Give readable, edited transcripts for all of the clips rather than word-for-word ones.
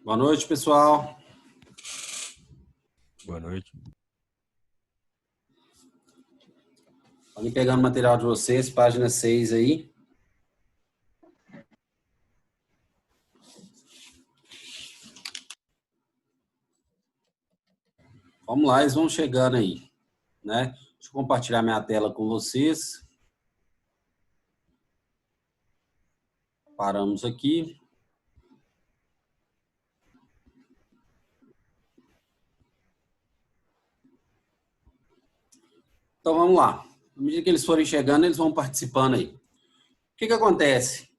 Boa noite, pessoal. Boa noite. Podem pegando o material de vocês, página 6 aí. Vamos lá, eles vão chegando aí, né? Deixa eu compartilhar minha tela com vocês. Paramos aqui. Então, vamos lá. À medida que eles forem chegando, eles vão participando aí. O que acontece?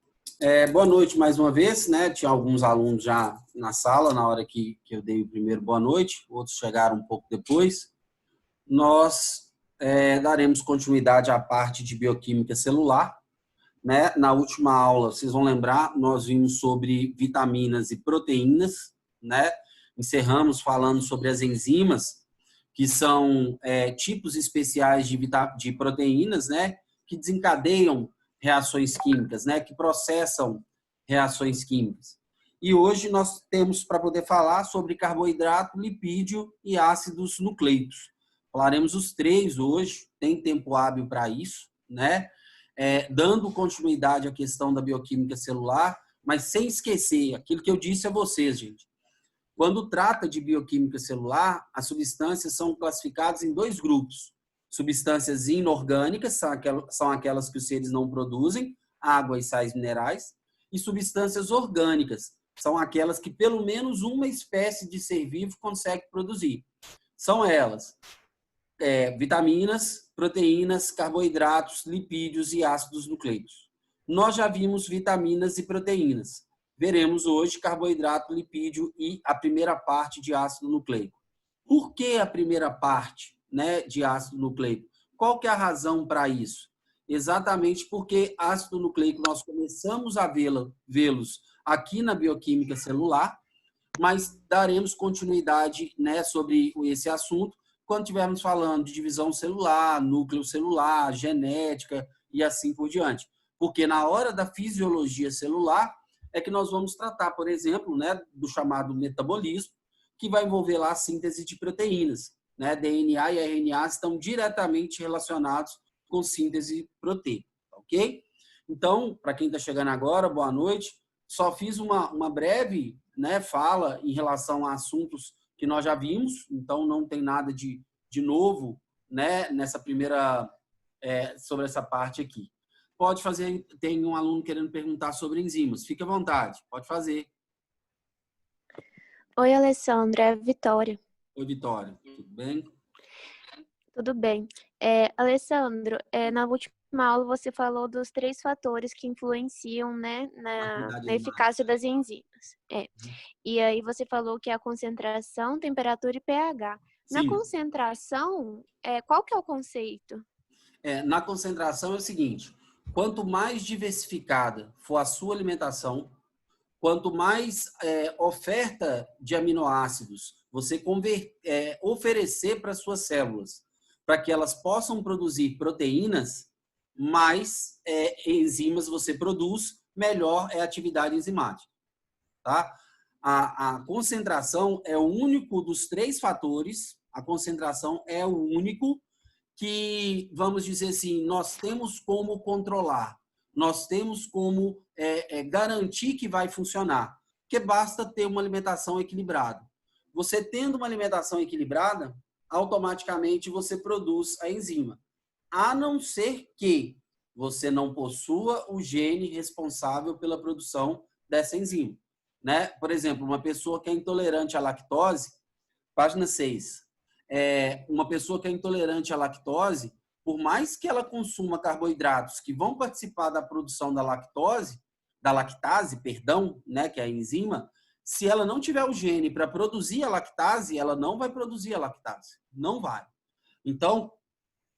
Boa noite mais uma vez, né? Tinha alguns alunos já na sala na hora que eu dei o primeiro boa noite, outros chegaram um pouco depois. Nós daremos continuidade à parte de bioquímica celular, né? Na última aula, vocês vão lembrar, nós vimos sobre vitaminas e proteínas, né? Encerramos falando sobre as enzimas, que são tipos especiais de proteínas, né? Que desencadeiam reações químicas, né? Que processam reações químicas. E hoje nós temos para poder falar sobre carboidrato, lipídio e ácidos nucleicos. Falaremos os três hoje, tem tempo hábil para isso, né? Dando continuidade à questão da bioquímica celular, mas sem esquecer aquilo que eu disse a vocês, gente. Quando trata de bioquímica celular, as substâncias são classificadas em dois grupos. Substâncias inorgânicas, são aquelas que os seres não produzem, água e sais minerais, e substâncias orgânicas, são aquelas que pelo menos uma espécie de ser vivo consegue produzir. São elas: vitaminas, proteínas, carboidratos, lipídios e ácidos nucleicos. Nós já vimos vitaminas e proteínas. Veremos hoje carboidrato, lipídio e a primeira parte de ácido nucleico. Por que a primeira parte, né, de ácido nucleico? Qual que é a razão para isso? Exatamente porque ácido nucleico nós começamos a vê-los aqui na bioquímica celular, mas daremos continuidade, né, sobre esse assunto quando estivermos falando de divisão celular, núcleo celular, genética e assim por diante. Porque na hora da fisiologia celular é que nós vamos tratar, por exemplo, né, do chamado metabolismo, que vai envolver lá a síntese de proteínas. Né? DNA e RNA estão diretamente relacionados com síntese proteica, ok? Então, para quem está chegando agora, boa noite. Só fiz uma breve, né, fala em relação a assuntos que nós já vimos, então não tem nada de novo, né, nessa primeira, sobre essa parte aqui. Pode fazer, tem um aluno querendo perguntar sobre enzimas, fique à vontade, pode fazer. Oi, Alessandra, é a Vitória. Oi, Vitória, tudo bem? Tudo bem. Alessandro, na última aula você falou dos 3 fatores que influenciam, né, na eficácia das enzimas. E aí você falou que é a concentração, temperatura e pH. Sim. Na concentração, qual que é o conceito? Na concentração é o seguinte: quanto mais diversificada for a sua alimentação, quanto mais oferta de aminoácidos você oferecer para suas células, para que elas possam produzir proteínas, mais enzimas você produz, melhor é a atividade enzimática. Tá? A concentração é o único dos 3 fatores, a concentração é o único que, vamos dizer assim, nós temos como controlar, nós temos como garantir que vai funcionar, porque basta ter uma alimentação equilibrada. Você tendo uma alimentação equilibrada, automaticamente você produz a enzima, a não ser que você não possua o gene responsável pela produção dessa enzima. Né? Por exemplo, uma pessoa que é intolerante à lactose, página 6, uma pessoa que é intolerante à lactose, por mais que ela consuma carboidratos que vão participar da produção da lactase, né, que é a enzima, se ela não tiver o gene para produzir a lactase, ela não vai produzir a lactase. Não vai. Então,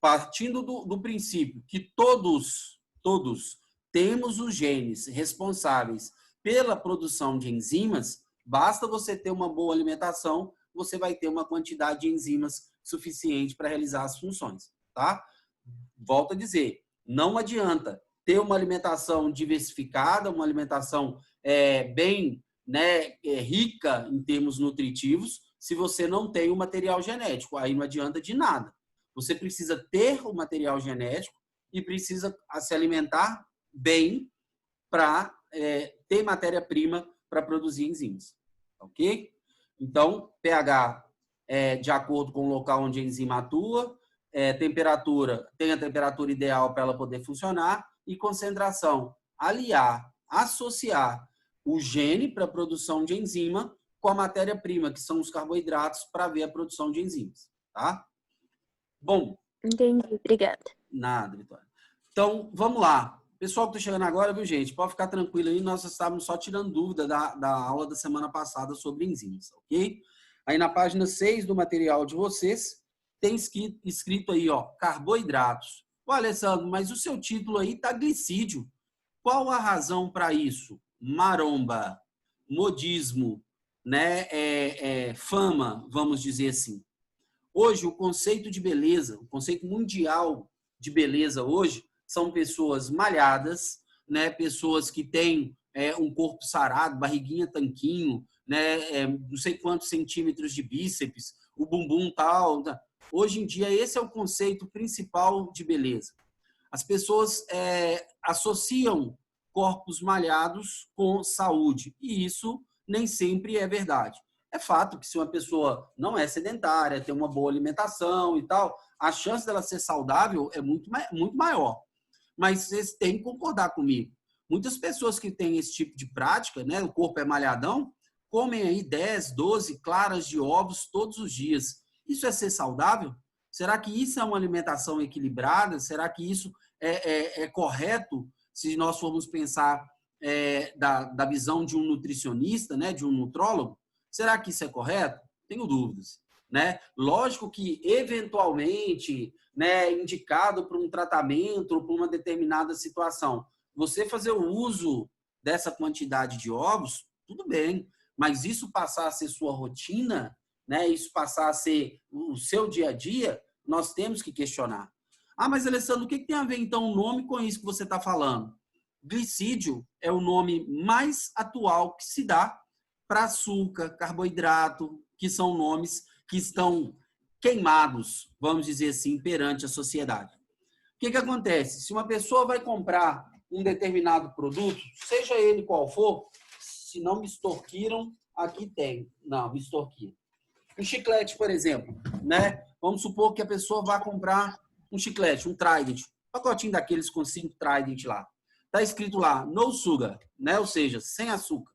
partindo do princípio que todos temos os genes responsáveis pela produção de enzimas, basta você ter uma boa alimentação, você vai ter uma quantidade de enzimas suficiente para realizar as funções, tá? Volto a dizer, não adianta ter uma alimentação diversificada, uma alimentação bem né, rica em termos nutritivos se você não tem o material genético. Aí não adianta de nada. Você precisa ter o material genético e precisa se alimentar bem para ter matéria-prima para produzir enzimas. Ok? Então, pH de acordo com o local onde a enzima atua, temperatura, tem a temperatura ideal para ela poder funcionar, e concentração. Associar o gene para a produção de enzima com a matéria-prima, que são os carboidratos, para ver a produção de enzimas. Tá? Bom. Entendi, obrigada. Nada, Vitória. Então, vamos lá. Pessoal que está chegando agora, viu, gente? Pode ficar tranquilo aí, nós estávamos só tirando dúvida da aula da semana passada sobre enzimas, ok? Aí na página 6 do material de vocês, tem escrito aí, ó, carboidratos. Ô, Alessandro, mas o seu título aí tá glicídio. Qual a razão para isso? Maromba, modismo, né? Fama, vamos dizer assim. Hoje, o conceito de beleza, o conceito mundial de beleza hoje, são pessoas malhadas, né? Pessoas que têm um corpo sarado, barriguinha tanquinho, né? Não sei quantos centímetros de bíceps, o bumbum tal. Hoje em dia, esse é o conceito principal de beleza. As pessoas associam corpos malhados com saúde, e isso nem sempre é verdade. É fato que se uma pessoa não é sedentária, tem uma boa alimentação e tal, a chance dela ser saudável é muito maior. Mas vocês têm que concordar comigo. Muitas pessoas que têm esse tipo de prática, né, o corpo é malhadão, comem aí 10, 12 claras de ovos todos os dias. Isso é ser saudável? Será que isso é uma alimentação equilibrada? Será que isso é correto se nós formos pensar da visão de um nutricionista, né, de um nutrólogo? Será que isso é correto? Tenho dúvidas, né? Lógico que, eventualmente, né, indicado para um tratamento ou para uma determinada situação, você fazer o uso dessa quantidade de ovos, tudo bem, mas isso passar a ser sua rotina, né, isso passar a ser o seu dia a dia, nós temos que questionar. Ah, mas Alessandro, o que tem a ver então o nome com isso que você está falando? Glicídio é o nome mais atual que se dá para açúcar, carboidrato, que são nomes que estão queimados, vamos dizer assim, perante a sociedade. O que acontece? Se uma pessoa vai comprar um determinado produto, seja ele qual for, se não me extorquiram, aqui tem. Não, me extorquiram. Um chiclete, por exemplo, né? Vamos supor que a pessoa vá comprar um chiclete, um Trident, um pacotinho daqueles com 5 Trident lá. Está escrito lá, no sugar, né? Ou seja, sem açúcar.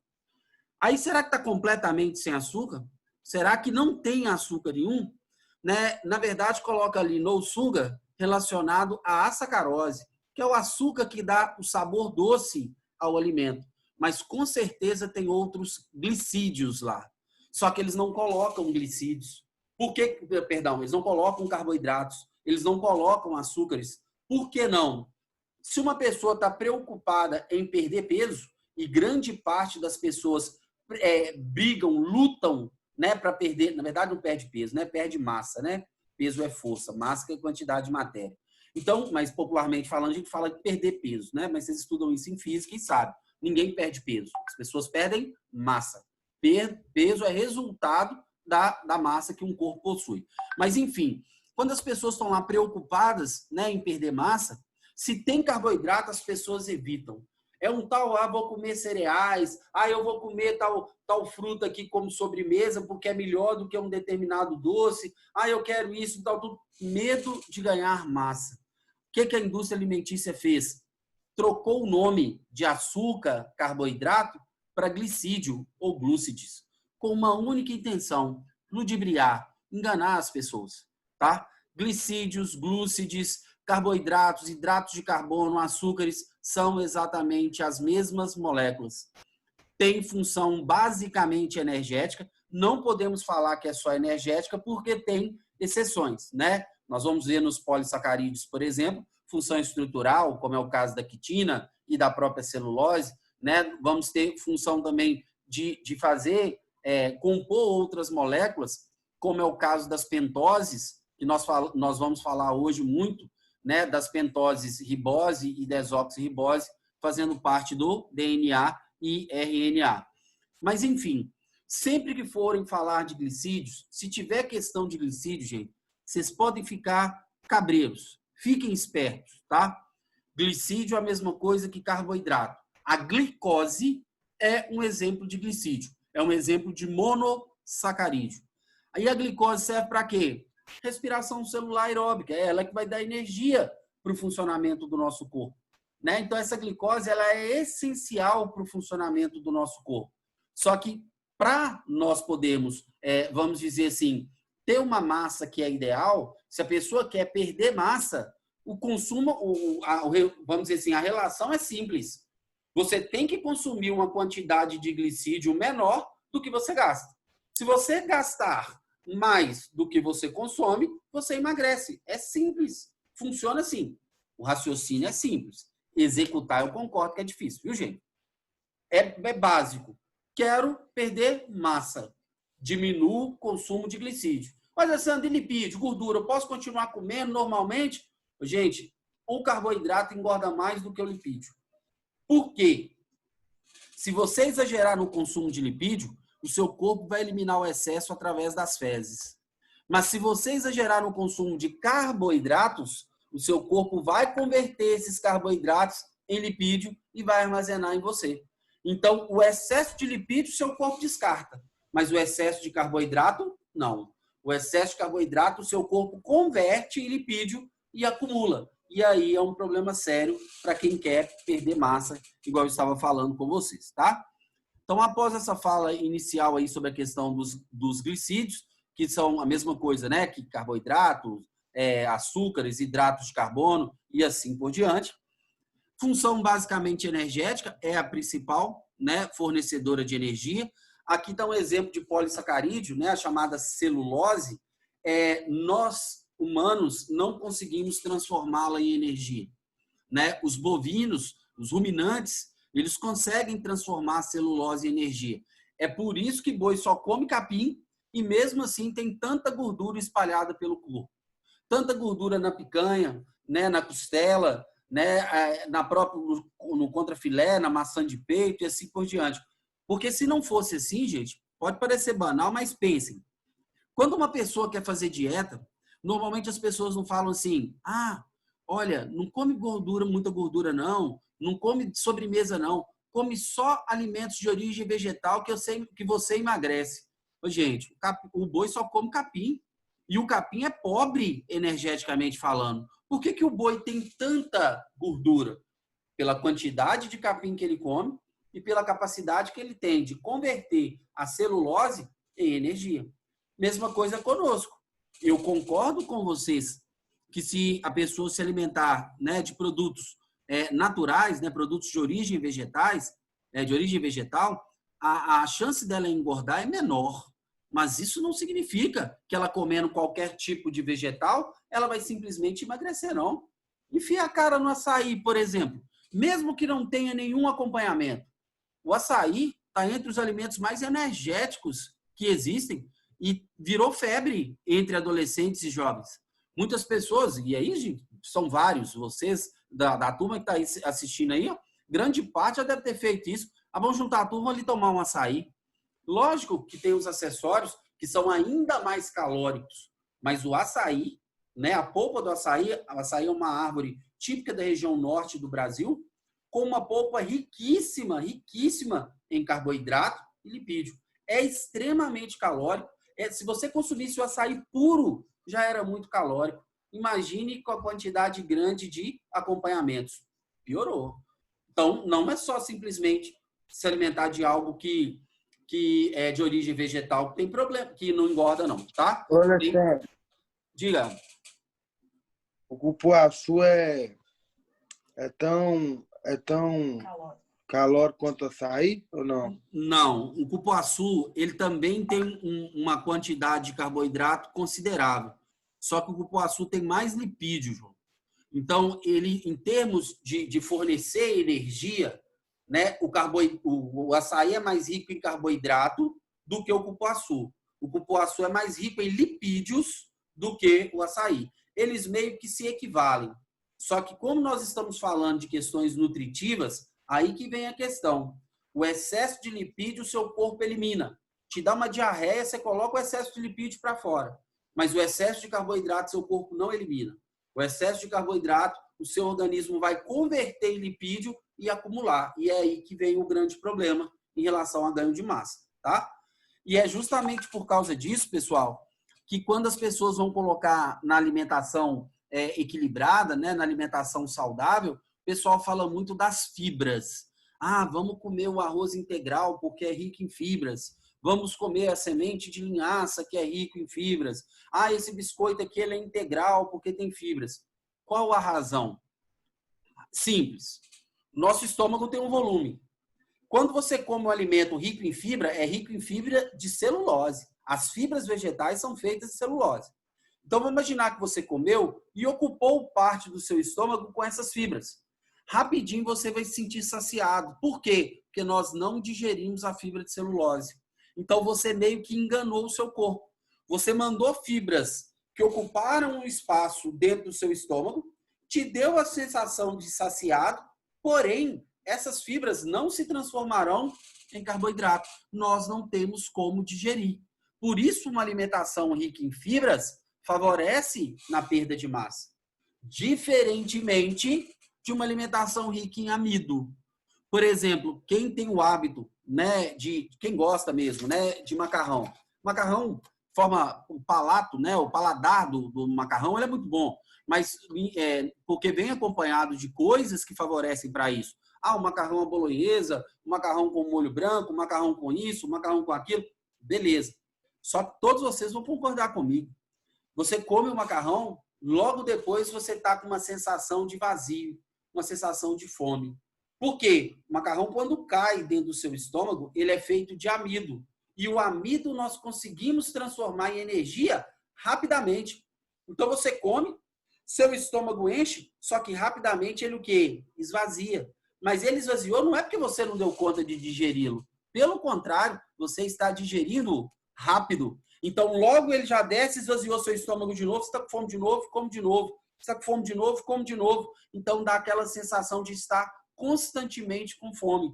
Aí, será que está completamente sem açúcar? Será que não tem açúcar nenhum? Né? Na verdade, coloca ali no sugar relacionado à sacarose, que é o açúcar que dá o sabor doce ao alimento. Mas, com certeza, tem outros glicídios lá. Só que eles não colocam glicídios. Por que, perdão, eles não colocam carboidratos, eles não colocam açúcares. Por que não? Se uma pessoa está preocupada em perder peso, e grande parte das pessoas brigam, lutam, né, para perder, na verdade não perde peso, né, perde massa, né? Peso é força, massa é quantidade de matéria. Então, mas popularmente falando, a gente fala de perder peso, né? Mas vocês estudam isso em física e sabem, ninguém perde peso, as pessoas perdem massa. Peso é resultado da massa que um corpo possui. Mas, enfim, quando as pessoas estão lá preocupadas, né, em perder massa, se tem carboidrato, as pessoas evitam. É um tal, vou comer cereais, eu vou comer tal fruta aqui como sobremesa porque é melhor do que um determinado doce, eu quero isso, tal, tudo. Medo de ganhar massa. O que a indústria alimentícia fez? Trocou o nome de açúcar, carboidrato, para glicídio ou glúcides, com uma única intenção, ludibriar, enganar as pessoas, tá? Glicídios, glúcides, carboidratos, hidratos de carbono, açúcares, são exatamente as mesmas moléculas. Tem função basicamente energética, não podemos falar que é só energética porque tem exceções, né? Nós vamos ver nos polissacarídeos, por exemplo, função estrutural, como é o caso da quitina e da própria celulose, né? Vamos ter função também de fazer, compor outras moléculas, como é o caso das pentoses, que nós vamos falar hoje muito, né, das pentoses ribose e desoxirribose, fazendo parte do DNA e RNA. Mas, enfim, sempre que forem falar de glicídios, se tiver questão de glicídio, gente, vocês podem ficar cabreiros. Fiquem espertos, tá? Glicídio é a mesma coisa que carboidrato. A glicose é um exemplo de glicídio. É um exemplo de monossacarídeo. Aí a glicose serve para quê? Respiração celular aeróbica. É ela que vai dar energia para o funcionamento do nosso corpo. Né? Então, essa glicose ela é essencial para o funcionamento do nosso corpo. Só que, para nós podermos, vamos dizer assim, ter uma massa que é ideal, se a pessoa quer perder massa, o consumo, vamos dizer assim, a relação é simples. Você tem que consumir uma quantidade de glicídio menor do que você gasta. Se você gastar mais do que você consome, você emagrece. É simples. Funciona assim. O raciocínio é simples. Executar, eu concordo que é difícil, viu, gente? É básico. Quero perder massa. Diminuo o consumo de glicídio. Mas, Alessandro, e lipídio, gordura, eu posso continuar comendo normalmente? Gente, o carboidrato engorda mais do que o lipídio. Por quê? Se você exagerar no consumo de lipídio, o seu corpo vai eliminar o excesso através das fezes. Mas se você exagerar no consumo de carboidratos, o seu corpo vai converter esses carboidratos em lipídio e vai armazenar em você. Então, o excesso de lipídio, seu corpo descarta. Mas o excesso de carboidrato, não. O excesso de carboidrato, o seu corpo converte em lipídio e acumula. E aí é um problema sério para quem quer perder massa, igual eu estava falando com vocês, tá? Então, após essa fala inicial aí sobre a questão dos glicídios, que são a mesma coisa, né, que carboidratos, açúcares, hidratos de carbono e assim por diante. Função basicamente energética é a principal, né, fornecedora de energia. Aqui está um exemplo de polissacarídeo, né, a chamada celulose. Nós, humanos, não conseguimos transformá-la em energia. Né? Os bovinos, os ruminantes, eles conseguem transformar a celulose em energia. É por isso que boi só come capim e mesmo assim tem tanta gordura espalhada pelo corpo. Tanta gordura na picanha, né, na costela, né, no contrafilé, na maçã de peito e assim por diante. Porque se não fosse assim, gente, pode parecer banal, mas pensem. Quando uma pessoa quer fazer dieta, normalmente as pessoas não falam assim, olha, não come gordura, muita gordura não come sobremesa não, come só alimentos de origem vegetal que eu sei que você emagrece. Gente, o boi só come capim e o capim é pobre energeticamente falando. Por que o boi tem tanta gordura? Pela quantidade de capim que ele come e pela capacidade que ele tem de converter a celulose em energia. Mesma coisa conosco. Eu concordo com vocês que se a pessoa se alimentar, né, de produtos naturais, né, produtos de origem vegetais, de origem vegetal, a chance dela engordar é menor. Mas isso não significa que ela comendo qualquer tipo de vegetal, ela vai simplesmente emagrecer, não. Enfia a cara no açaí, por exemplo, mesmo que não tenha nenhum acompanhamento. O açaí está entre os alimentos mais energéticos que existem e virou febre entre adolescentes e jovens. Muitas pessoas, e aí, gente, são vários, vocês da turma que está assistindo aí, ó, grande parte já deve ter feito isso. Vamos juntar a turma ali tomar um açaí. Lógico que tem os acessórios que são ainda mais calóricos, mas o açaí, né, a polpa do açaí, o açaí é uma árvore típica da região norte do Brasil, com uma polpa riquíssima em carboidrato e lipídio. É extremamente calórico. Se você consumisse o açaí puro, já era muito calórico. Imagine com a quantidade grande de acompanhamentos. Piorou. Então, não é só simplesmente se alimentar de algo que é de origem vegetal, que tem problema, que não engorda não, tá? Olha, diga. O cupuaçu é tão calórico quanto açaí ou não? Não, o cupuaçu ele também tem uma quantidade de carboidrato considerável. Só que o cupuaçu tem mais lipídio, João. Então, ele, em termos de fornecer energia, né, o açaí é mais rico em carboidrato do que o cupuaçu. O cupuaçu é mais rico em lipídios do que o açaí. Eles meio que se equivalem. Só que como nós estamos falando de questões nutritivas, aí que vem a questão. O excesso de lipídio, o seu corpo elimina. Te dá uma diarreia, você coloca o excesso de lipídio para fora. Mas o excesso de carboidrato, seu corpo não elimina. O excesso de carboidrato, o seu organismo vai converter em lipídio e acumular. E é aí que vem o grande problema em relação a ganho de massa, tá? E é justamente por causa disso, pessoal, que quando as pessoas vão colocar na alimentação equilibrada, né, na alimentação saudável, o pessoal fala muito das fibras. Ah, vamos comer o arroz integral porque é rico em fibras. Vamos comer a semente de linhaça que é rico em fibras. Ah, esse biscoito aqui ele é integral porque tem fibras. Qual a razão? Simples. Nosso estômago tem um volume. Quando você come um alimento rico em fibra, é rico em fibra de celulose. As fibras vegetais são feitas de celulose. Então, vamos imaginar que você comeu e ocupou parte do seu estômago com essas fibras. Rapidinho você vai se sentir saciado. Por quê? Porque nós não digerimos a fibra de celulose. Então, você meio que enganou o seu corpo. Você mandou fibras que ocuparam um espaço dentro do seu estômago, te deu a sensação de saciado, porém, essas fibras não se transformarão em carboidrato. Nós não temos como digerir. Por isso, uma alimentação rica em fibras favorece na perda de massa. Diferentemente de uma alimentação rica em amido. Por exemplo, quem tem o hábito, né, quem gosta mesmo, né, de macarrão. Macarrão forma o palato, né, o paladar do macarrão, ele é muito bom, mas porque vem acompanhado de coisas que favorecem para isso. Ah, o macarrão à bolonhesa, o macarrão com molho branco, o macarrão com isso, o macarrão com aquilo, beleza. Só que todos vocês vão concordar comigo. Você come o macarrão, logo depois você está com uma sensação de vazio, uma sensação de fome. Por quê? O macarrão, quando cai dentro do seu estômago, ele é feito de amido. E o amido nós conseguimos transformar em energia rapidamente. Então você come, seu estômago enche, só que rapidamente ele o quê? Esvazia. Mas ele esvaziou não é porque você não deu conta de digeri-lo. Pelo contrário, você está digerindo rápido. Então logo ele já desce, esvaziou seu estômago de novo, você está com fome de novo, come de novo. Você está com fome de novo, come de novo. Então dá aquela sensação de estar constantemente com fome,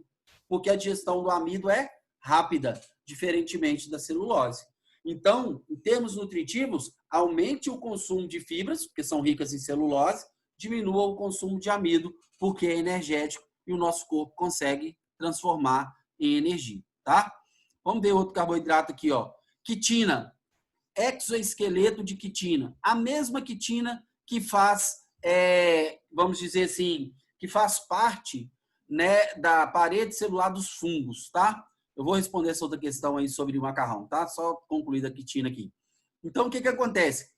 porque a digestão do amido é rápida, diferentemente da celulose. Então, em termos nutritivos, aumente o consumo de fibras, porque são ricas em celulose, diminua o consumo de amido, porque é energético e o nosso corpo consegue transformar em energia, tá? Vamos ver outro carboidrato aqui, ó. Quitina, exoesqueleto de quitina. A mesma quitina que faz, vamos dizer assim, que faz parte, né, da parede celular dos fungos, tá? Eu vou responder essa outra questão aí sobre o macarrão, tá? Só concluir a quitina aqui. Então, o que acontece?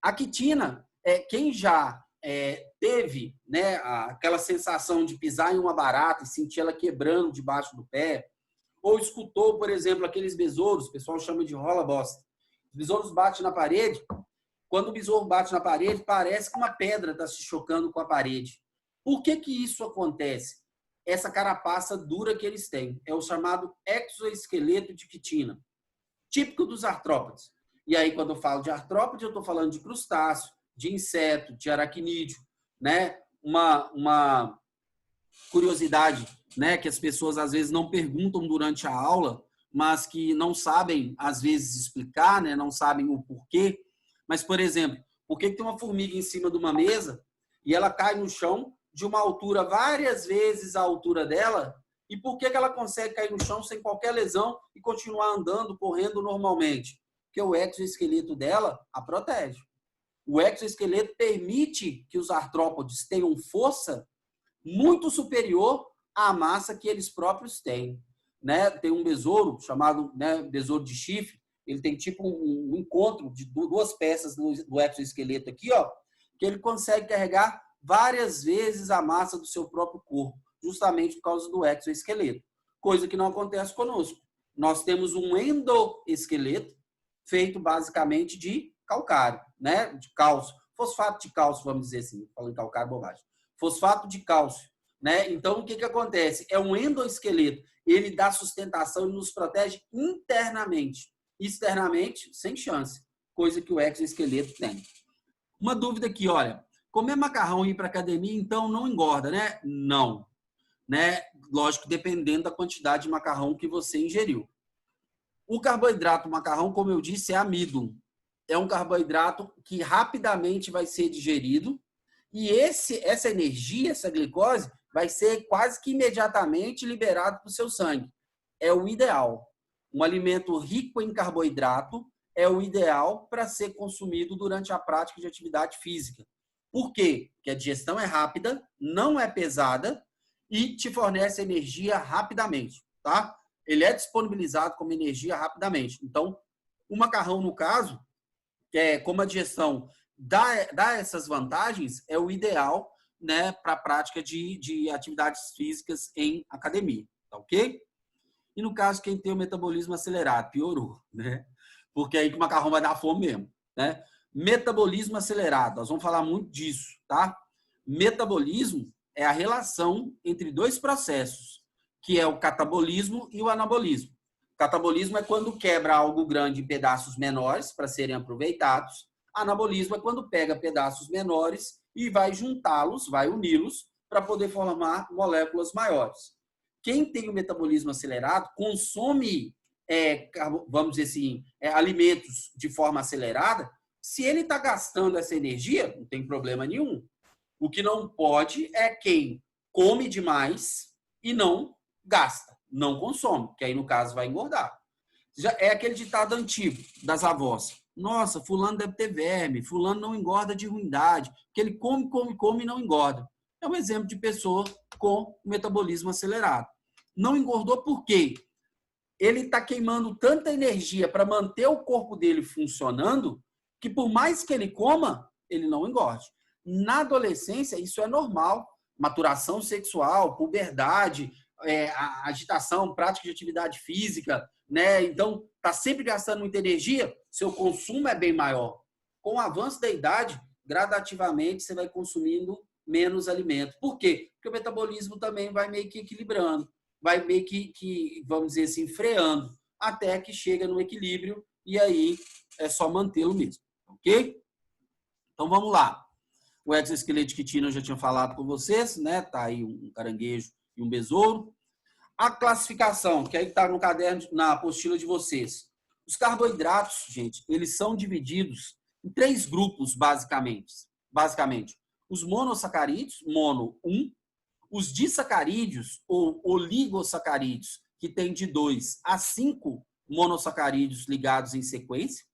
A quitina, quem já teve, né, aquela sensação de pisar em uma barata e sentir ela quebrando debaixo do pé, ou escutou, por exemplo, aqueles besouros, o pessoal chama de rola-bosta. Os besouros batem na parede, quando o besouro bate na parede, parece que uma pedra está se chocando com a parede. Por que isso acontece? Essa carapaça dura que eles têm. É o chamado exoesqueleto de quitina, típico dos artrópodes. E aí, quando eu falo de artrópode, eu estou falando de crustáceo, de inseto, de aracnídeo, né? Uma curiosidade, né, que as pessoas às vezes não perguntam durante a aula, mas que não sabem, às vezes, explicar, né? Não sabem o porquê. Mas, por exemplo, por que tem uma formiga em cima de uma mesa e ela cai no chão de uma altura várias vezes a altura dela, e por que ela consegue cair no chão sem qualquer lesão e continuar andando, correndo normalmente? Porque o exoesqueleto dela a protege. O exoesqueleto permite que os artrópodes tenham força muito superior à massa que eles próprios têm. Né? Tem um besouro chamado, né, besouro de chifre, ele tem tipo um encontro de duas peças do exoesqueleto aqui, ó, que ele consegue carregar várias vezes a massa do seu próprio corpo, justamente por causa do exoesqueleto. Coisa que não acontece conosco. Nós temos um endoesqueleto feito basicamente de calcário, né? De cálcio. Fosfato de cálcio, vamos dizer assim. Falando calcário, bobagem. Fosfato de cálcio, né? Então, o que acontece? É um endoesqueleto. Ele dá sustentação e nos protege internamente. Externamente, sem chance. Coisa que o exoesqueleto tem. Uma dúvida aqui, olha. Comer macarrão e ir para academia, então, não engorda, né? Não. né? Lógico, dependendo da quantidade de macarrão que você ingeriu. O carboidrato macarrão, como eu disse, é amido. É um carboidrato que rapidamente vai ser digerido e essa energia, essa glicose, vai ser quase que imediatamente liberado para o seu sangue. É o ideal. Um alimento rico em carboidrato é o ideal para ser consumido durante a prática de atividade física. Por quê? Porque a digestão é rápida, não é pesada e te fornece energia rapidamente, tá? Ele é disponibilizado como energia rapidamente. Então, o macarrão, no caso, como a digestão dá essas vantagens, é o ideal, né, para a prática de atividades físicas em academia, tá ok? E no caso, quem tem o metabolismo acelerado, piorou, né? Porque aí que o macarrão vai dar fome mesmo, né? Metabolismo acelerado, nós vamos falar muito disso, tá? Metabolismo é a relação entre dois processos, que é o catabolismo e o anabolismo. Catabolismo é quando quebra algo grande em pedaços menores para serem aproveitados. Anabolismo é quando pega pedaços menores e vai juntá-los, vai uni-los para poder formar moléculas maiores. Quem tem o metabolismo acelerado consome, vamos dizer assim, alimentos de forma acelerada. Se ele está gastando essa energia, não tem problema nenhum. O que não pode é quem come demais e não gasta, não consome, que aí no caso vai engordar. Já é aquele ditado antigo das avós. Nossa, fulano deve ter verme, fulano não engorda de ruindade, porque ele come e não engorda. É um exemplo de pessoa com metabolismo acelerado. Não engordou por quê? Ele está queimando tanta energia para manter o corpo dele funcionando que por mais que ele coma, ele não engorde. Na adolescência, isso é normal. Maturação sexual, puberdade, a agitação, prática de atividade física, né? Então, está sempre gastando muita energia, seu consumo é bem maior. Com o avanço da idade, gradativamente, você vai consumindo menos alimento. Por quê? Porque o metabolismo também vai meio que equilibrando, vai meio que vamos dizer assim, freando, até que chega no equilíbrio e aí é só mantê-lo mesmo, ok? Então, vamos lá. O exoesqueleto de quitina eu já tinha falado com vocês, né? Tá aí um caranguejo e um besouro. A classificação, que aí está no caderno, na apostila de vocês. Os carboidratos, gente, eles são divididos em 3 grupos, basicamente. Os monossacarídeos, mono 1, os disacarídeos ou oligosacarídeos, que tem de 2 a 5 monossacarídeos ligados em sequência,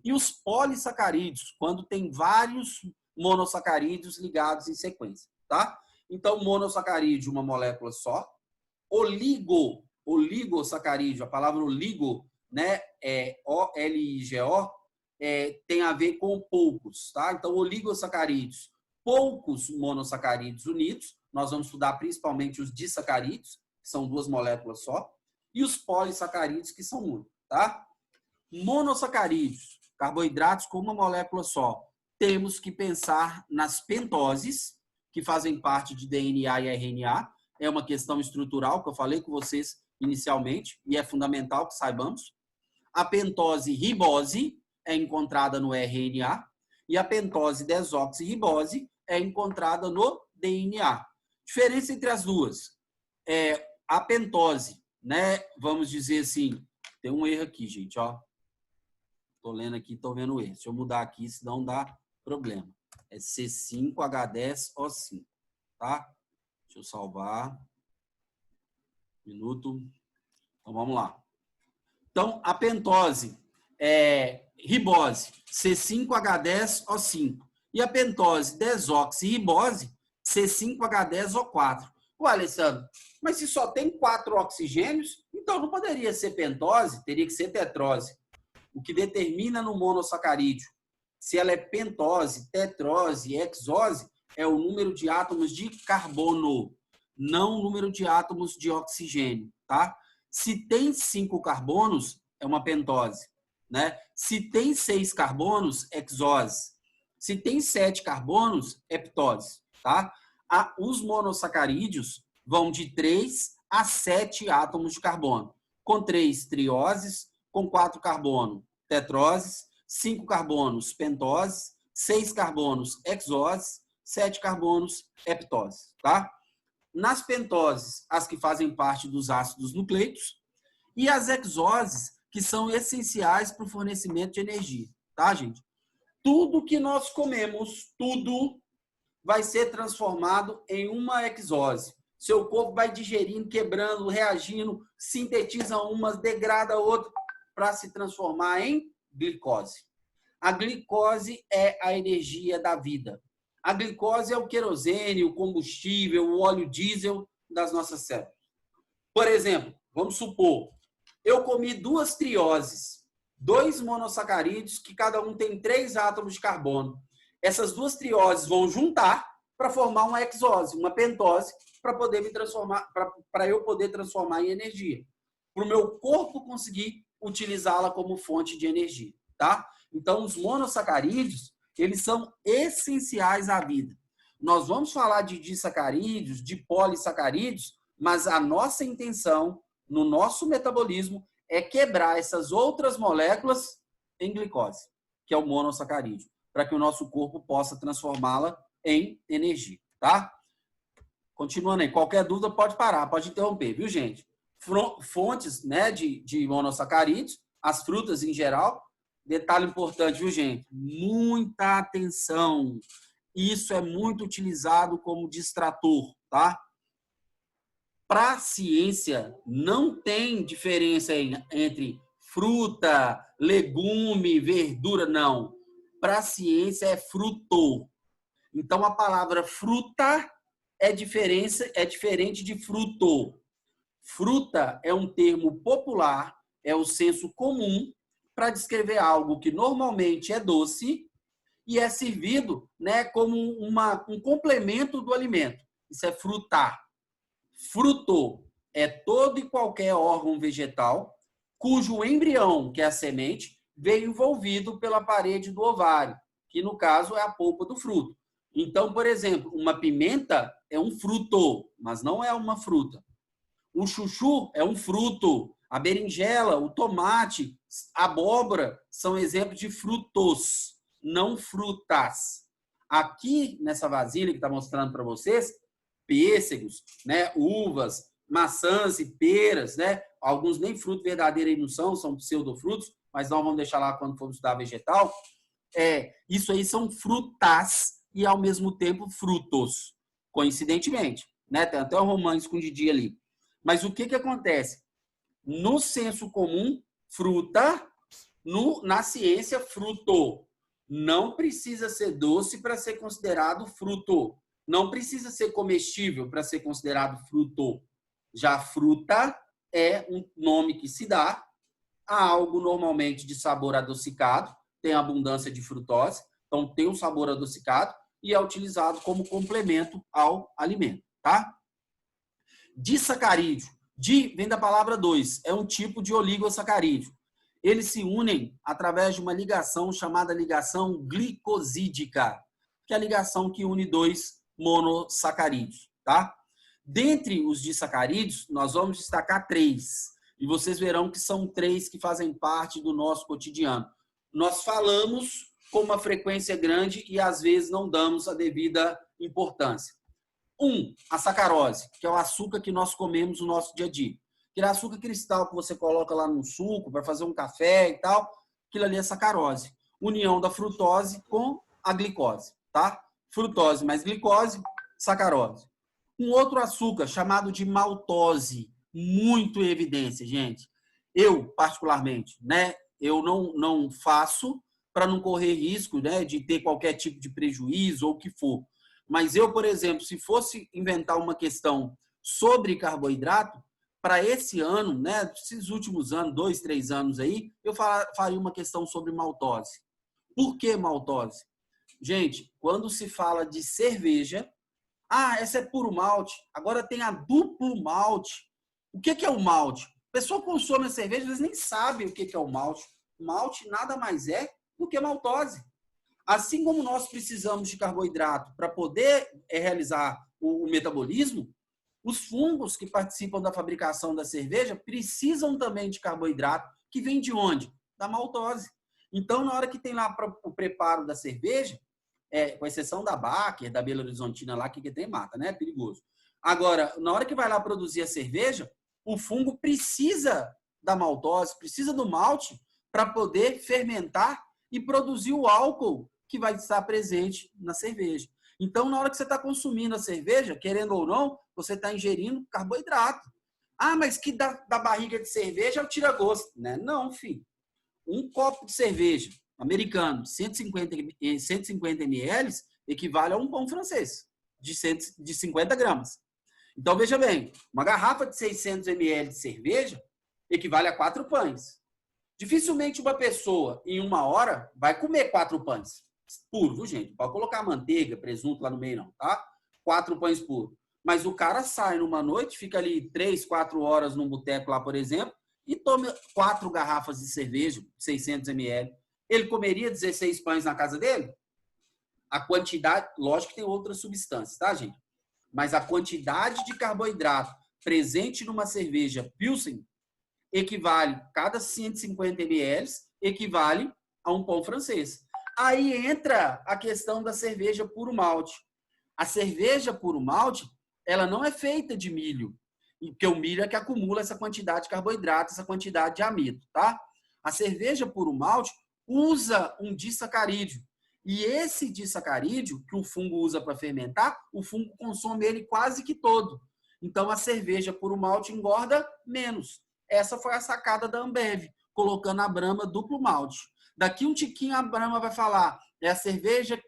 e os polissacarídeos, quando tem vários monossacarídeos ligados em sequência, tá? Então, monossacarídeo, uma molécula só. Oligosacarídeo, a palavra oligo, né, O-L-I-G-O, tem a ver com poucos, tá? Então, oligosacarídeos, poucos monossacarídeos unidos. Nós vamos estudar principalmente os disacarídeos, que são 2 moléculas só, e os polissacarídeos, que são 1, tá? Monossacarídeos, carboidratos com uma molécula só. Temos que pensar nas pentoses, que fazem parte de DNA e RNA. É uma questão estrutural que eu falei com vocês inicialmente e é fundamental que saibamos. A pentose ribose é encontrada no RNA e a pentose desoxirribose é encontrada no DNA. Diferença entre as duas. A pentose, né, vamos dizer assim, tem um erro aqui, gente, ó. Tô lendo aqui, tô vendo o erro. Deixa eu mudar aqui, senão dá problema. É C5H10O5, tá? Deixa eu salvar. Minuto. Então, vamos lá. Então, a pentose é ribose, C5H10O5. E a pentose desoxirribose, C5H10O4. Ué, Alessandro, mas se só tem 4 oxigênios, então não poderia ser pentose, teria que ser tetrose. O que determina no monossacarídeo se ela é pentose, tetrose, hexose, é o número de átomos de carbono, não o número de átomos de oxigênio, tá? Se tem 5 carbonos, é uma pentose, né? Se tem 6 carbonos, hexose. Se tem 7 carbonos, heptose, tá? Os monossacarídeos vão de 3 a 7 átomos de carbono, com 3 trioses, com 4 carbono, tetroses, 5 carbonos, pentoses, 6 carbonos, hexoses, 7 carbonos, heptoses, tá? nas pentoses, as que fazem parte dos ácidos nucleicos, e as exoses, que são essenciais para o fornecimento de energia, tá, gente? Tudo que nós comemos, tudo vai ser transformado em uma exose. Seu corpo vai digerindo, quebrando, reagindo, sintetiza umas, degrada outra, para se transformar em glicose. A glicose é a energia da vida. A glicose é o querosene, o combustível, o óleo diesel das nossas células. Por exemplo, vamos supor, eu comi 2 trioses, 2 monossacarídeos, que cada um tem 3 átomos de carbono. Essas 2 trioses vão juntar para formar uma exose, uma pentose, para eu poder transformar em energia. Para o meu corpo conseguir utilizá-la como fonte de energia, tá? Então, os monossacarídeos, eles são essenciais à vida. Nós vamos falar de disacarídeos, de polissacarídeos, mas a nossa intenção, no nosso metabolismo, é quebrar essas outras moléculas em glicose, que é o monossacarídeo, para que o nosso corpo possa transformá-la em energia, tá? Continuando aí, qualquer dúvida pode parar, pode interromper, viu, gente? Fontes, né, de monossacarídeos, as frutas em geral. Detalhe importante, viu, gente? Muita atenção. Isso é muito utilizado como distrator, tá? Para a ciência, não tem diferença entre fruta, legume, verdura, não. Para a ciência é frutor. Então, a palavra fruta é diferente de fruto. Fruta é um termo popular, é o senso comum para descrever algo que normalmente é doce e é servido, né, como um complemento do alimento. Isso é frutar. Fruto é todo e qualquer órgão vegetal cujo embrião, que é a semente, veio envolvido pela parede do ovário, que no caso é a polpa do fruto. Então, por exemplo, uma pimenta é um fruto, mas não é uma fruta. O chuchu é um fruto. A berinjela, o tomate, a abóbora são exemplos de frutos, não frutas. Aqui, nessa vasilha que está mostrando para vocês, pêssegos, né, uvas, maçãs e peras, né? Alguns nem fruto verdadeiro aí não são pseudofrutos, mas nós vamos deixar lá quando formos estudar vegetal. Isso aí são frutas e, ao mesmo tempo, frutos, coincidentemente, né? Tem até um romance escondidinho ali. Mas o que acontece? No senso comum, fruta, na ciência, fruto. Não precisa ser doce para ser considerado fruto. Não precisa ser comestível para ser considerado fruto. Já fruta é um nome que se dá a algo normalmente de sabor adocicado, tem abundância de frutose, então tem um sabor adocicado e é utilizado como complemento ao alimento, tá? Disacarídeo. Vem da palavra 2, é um tipo de oligosacarídeo. Eles se unem através de uma ligação chamada ligação glicosídica, que é a ligação que une 2 monossacarídeos, tá? Dentre os disacarídeos, nós vamos destacar 3. E vocês verão que são 3 que fazem parte do nosso cotidiano. Nós falamos com uma frequência grande e, às vezes, não damos a devida importância. 1, a sacarose, que é o açúcar que nós comemos no nosso dia a dia. Aquele açúcar cristal que você coloca lá no suco para fazer um café e tal, aquilo ali é sacarose. União da frutose com a glicose, tá? Frutose mais glicose, sacarose. Um outro açúcar chamado de maltose, muito em evidência, gente. Eu, particularmente, né, eu não faço para não correr risco, né, de ter qualquer tipo de prejuízo ou o que for. Mas eu, por exemplo, se fosse inventar uma questão sobre carboidrato, para esse ano, né, esses últimos anos, 2, 3 anos aí, eu faria uma questão sobre maltose. Por que maltose? Gente, quando se fala de cerveja, essa é puro malte, agora tem a duplo malte. O que é o malte? A pessoa consome a cerveja, eles nem sabem o que é o malte. O malte nada mais é do que maltose. Assim como nós precisamos de carboidrato para poder realizar o metabolismo, os fungos que participam da fabricação da cerveja precisam também de carboidrato, que vem de onde? Da maltose. Então, na hora que tem lá o preparo da cerveja, com exceção da Baker, da Belo Horizontina lá, que tem mata, né? É perigoso. Agora, na hora que vai lá produzir a cerveja, o fungo precisa da maltose, precisa do malte para poder fermentar e produzir o álcool que vai estar presente na cerveja. Então, na hora que você está consumindo a cerveja, querendo ou não, você está ingerindo carboidrato. Ah, mas que da barriga de cerveja é o tira-gosto, né? Não, filho. Um copo de cerveja americano, 150 ml, equivale a um pão francês de 50 gramas. Então, veja bem, uma garrafa de 600 ml de cerveja equivale a 4 pães. Dificilmente uma pessoa, em 1 hora, vai comer 4 pães puros, viu, gente? Pode colocar manteiga, presunto lá no meio, não, tá? 4 pães puros. Mas o cara sai numa noite, fica ali 3, 4 horas num boteco lá, por exemplo, e toma 4 garrafas de cerveja, 600 ml. Ele comeria 16 pães na casa dele? A quantidade, lógico que tem outras substâncias, tá, gente? Mas a quantidade de carboidrato presente numa cerveja Pilsen equivale, cada 150 ml, equivale a um pão francês. Aí entra a questão da cerveja puro malte. A cerveja puro malte, ela não é feita de milho, porque o milho é que acumula essa quantidade de carboidrato, essa quantidade de amido, tá? A cerveja puro malte usa um disacarídeo. E esse disacarídeo que o fungo usa para fermentar, o fungo consome ele quase que todo. Então, a cerveja puro malte engorda menos. Essa foi a sacada da Ambev, colocando a Brahma duplo malte. Daqui um tiquinho a Brahma vai falar, é a cerveja,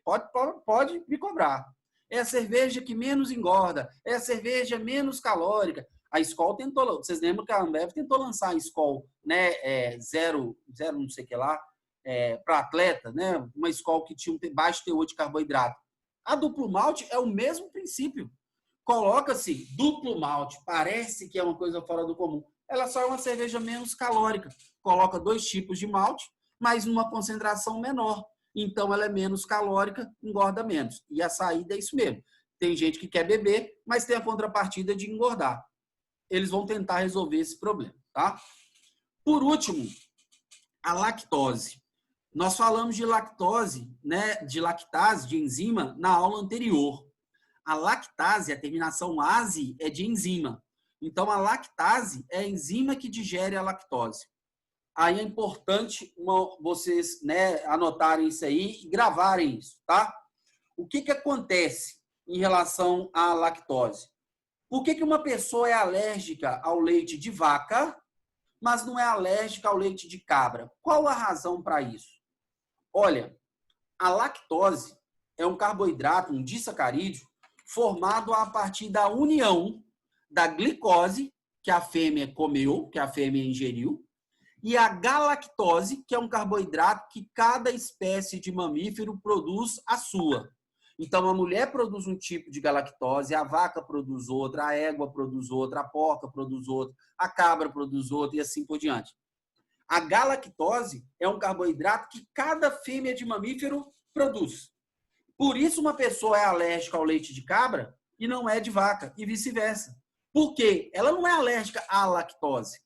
pode me cobrar, é a cerveja que menos engorda, é a cerveja menos calórica. A Skol tentou, vocês lembram que a Ambev tentou lançar a Skol, né, zero não sei o que lá, para atleta, né, uma Skol que tinha um baixo teor de carboidrato. A duplo malte é o mesmo princípio. Coloca-se duplo malte, parece que é uma coisa fora do comum. Ela só é uma cerveja menos calórica. Coloca 2 tipos de malte, mas numa concentração menor. Então, ela é menos calórica, engorda menos. E a saída é isso mesmo. Tem gente que quer beber, mas tem a contrapartida de engordar. Eles vão tentar resolver esse problema, tá? Por último, a lactose. Nós falamos de lactose, né, de lactase, de enzima, na aula anterior. A lactase, a terminação ase, é de enzima. Então, a lactase é a enzima que digere a lactose. Aí é importante vocês, né, anotarem isso aí e gravarem isso, tá? O que acontece em relação à lactose? Por que uma pessoa é alérgica ao leite de vaca, mas não é alérgica ao leite de cabra? Qual a razão para isso? Olha, a lactose é um carboidrato, um disacarídeo, formado a partir da união da glicose, que a fêmea comeu, que a fêmea ingeriu, e a galactose, que é um carboidrato que cada espécie de mamífero produz a sua. Então, a mulher produz um tipo de galactose, a vaca produz outra, a égua produz outra, a porca produz outra, a cabra produz outra e assim por diante. A galactose é um carboidrato que cada fêmea de mamífero produz. Por isso, uma pessoa é alérgica ao leite de cabra e não é de vaca, e vice-versa. Por quê? Ela não é alérgica à lactose.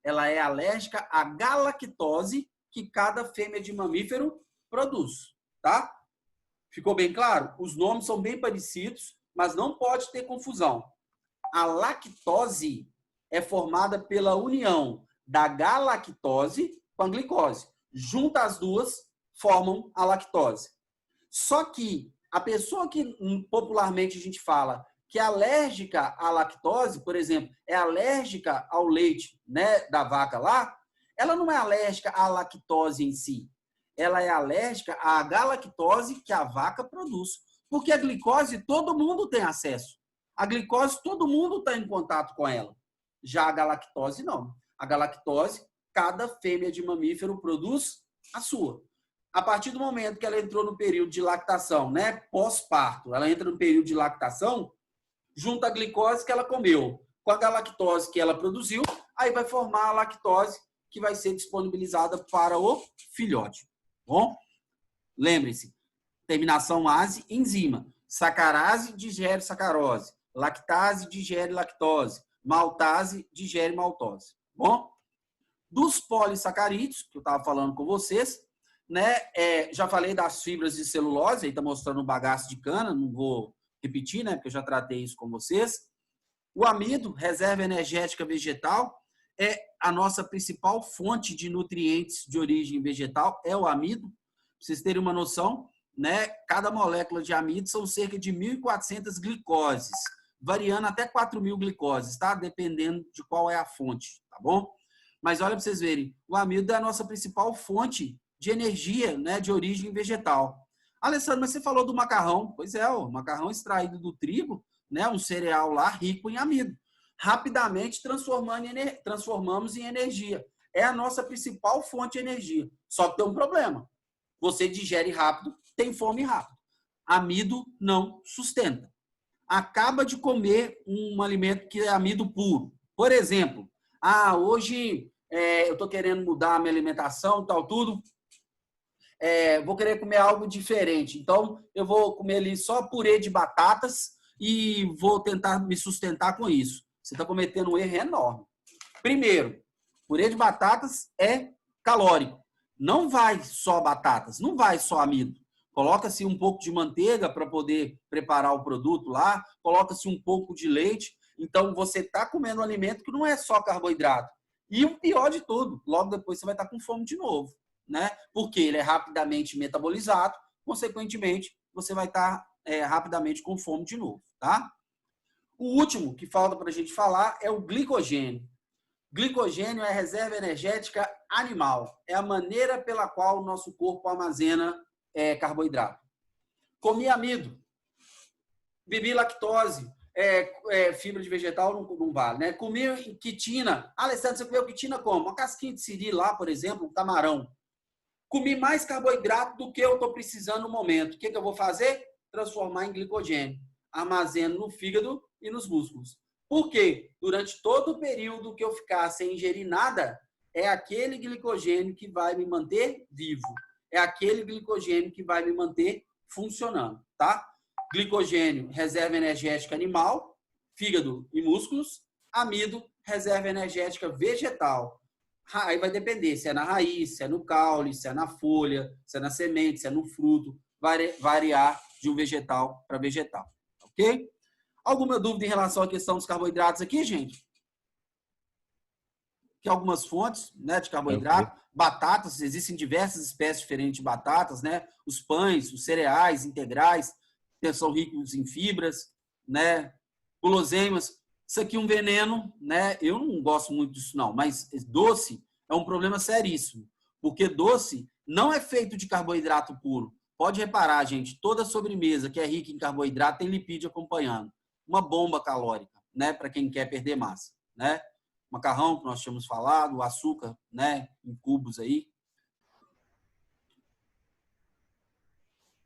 Ela é alérgica à galactose que cada fêmea de mamífero produz, tá? Ficou bem claro? Os nomes são bem parecidos, mas não pode ter confusão. A lactose é formada pela união da galactose com a glicose. Juntas as duas, formam a lactose. Só que a pessoa que popularmente a gente fala que é alérgica à lactose, por exemplo, é alérgica ao leite, né, da vaca lá, ela não é alérgica à lactose em si. Ela é alérgica à galactose que a vaca produz. Porque a glicose todo mundo tem acesso. A glicose todo mundo está em contato com ela. Já a galactose não. A galactose, cada fêmea de mamífero produz a sua. A partir do momento que ela entrou no período de lactação, né, pós-parto, ela entra no período de lactação, junta a glicose que ela comeu com a galactose que ela produziu, aí vai formar a lactose que vai ser disponibilizada para o filhote. Bom? Lembre-se, terminação ase, enzima. Sacarase digere sacarose. Lactase digere lactose. Maltase digere maltose. Bom? Dos polissacarídeos, que eu estava falando com vocês, né? Já falei das fibras de celulose, aí está mostrando o bagaço de cana, não vou repetir, né? Porque eu já tratei isso com vocês. O amido, reserva energética vegetal, é a nossa principal fonte de nutrientes de origem vegetal, é o amido. Para vocês terem uma noção, né? Cada molécula de amido são cerca de 1.400 glicoses, variando até 4.000 glicoses, tá? Dependendo de qual é a fonte, tá bom? Mas olha para vocês verem, o amido é a nossa principal fonte de energia, né, de origem vegetal. Alessandro, mas você falou do macarrão. Pois é, o macarrão extraído do trigo, né, um cereal lá rico em amido. Rapidamente transformamos em energia. É a nossa principal fonte de energia. Só que tem um problema. Você digere rápido, tem fome rápido. Amido não sustenta. Acaba de comer um alimento que é amido puro. Por exemplo, hoje eu estou querendo mudar a minha alimentação, tal, tudo. Vou querer comer algo diferente. Então, eu vou comer ali só purê de batatas e vou tentar me sustentar com isso. Você está cometendo um erro enorme. Primeiro, purê de batatas é calórico. Não vai só batatas, não vai só amido. Coloca-se um pouco de manteiga para poder preparar o produto lá, coloca-se um pouco de leite. Então, você está comendo um alimento que não é só carboidrato. E o pior de tudo, logo depois você vai estar com fome de novo, né? Porque ele é rapidamente metabolizado, consequentemente, você vai estar rapidamente com fome de novo, tá? O último que falta para a gente falar é o glicogênio. Glicogênio é a reserva energética animal. É a maneira pela qual o nosso corpo armazena carboidrato. Comi amido, bebi lactose, fibra de vegetal não vale, né? Comi quitina. Alessandro, você comeu quitina como? Uma casquinha de siri lá, por exemplo, um camarão. Comi mais carboidrato do que eu estou precisando no momento. O que eu vou fazer? Transformar em glicogênio. Armazeno no fígado e nos músculos. Por quê? Durante todo o período que eu ficar sem ingerir nada, é aquele glicogênio que vai me manter vivo. É aquele glicogênio que vai me manter funcionando, tá? Glicogênio, reserva energética animal, fígado e músculos. Amido, reserva energética vegetal. Aí vai depender se é na raiz, se é no caule, se é na folha, se é na semente, se é no fruto. Vai variar de um vegetal para vegetal, ok? Alguma dúvida em relação à questão dos carboidratos aqui, gente? Aqui algumas fontes, né, de carboidrato. Batatas, existem diversas espécies diferentes de batatas, né? Os pães, os cereais integrais, que são ricos em fibras, né? Guloseimas. Isso aqui é um veneno, né? Eu não gosto muito disso, não, mas doce é um problema seríssimo, porque doce não é feito de carboidrato puro. Pode reparar, gente, toda sobremesa que é rica em carboidrato tem lipídio acompanhando. Uma bomba calórica, né? Para quem quer perder massa, né? Macarrão, que nós tínhamos falado, o açúcar, né? Em cubos aí.